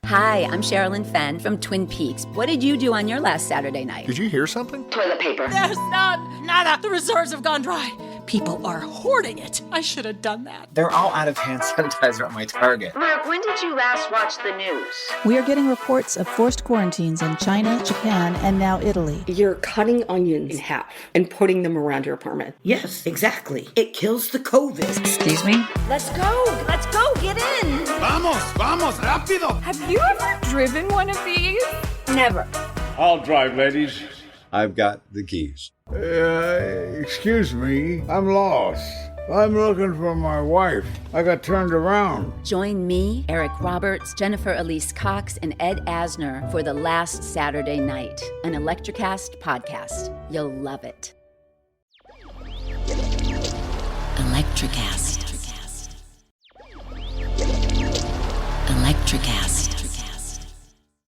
Hi, I'm Sherilyn Fenn from Twin Peaks. What did you do on your last Saturday night? Did you hear something? Toilet paper. There's nada. The reserves have gone dry. People are hoarding it. I should have done that. They're all out of hand sanitizer at my Target. Mark, when did you last watch the news? We are getting reports of forced quarantines in China, Japan, and now Italy. You're cutting onions in half and putting them around your apartment. Yes, exactly. It kills the COVID. Excuse me? Let's go. Get in. Vamos, rápido. Have you ever driven one of these? Never. I'll drive, ladies. I've got the keys. Excuse me, I'm lost. I'm looking for my wife. I got turned around. Join me, Eric Roberts, Jennifer Elise Cox, and Ed Asner for The Last Saturday Night, an Electrocast podcast. You'll love it. Electrocast.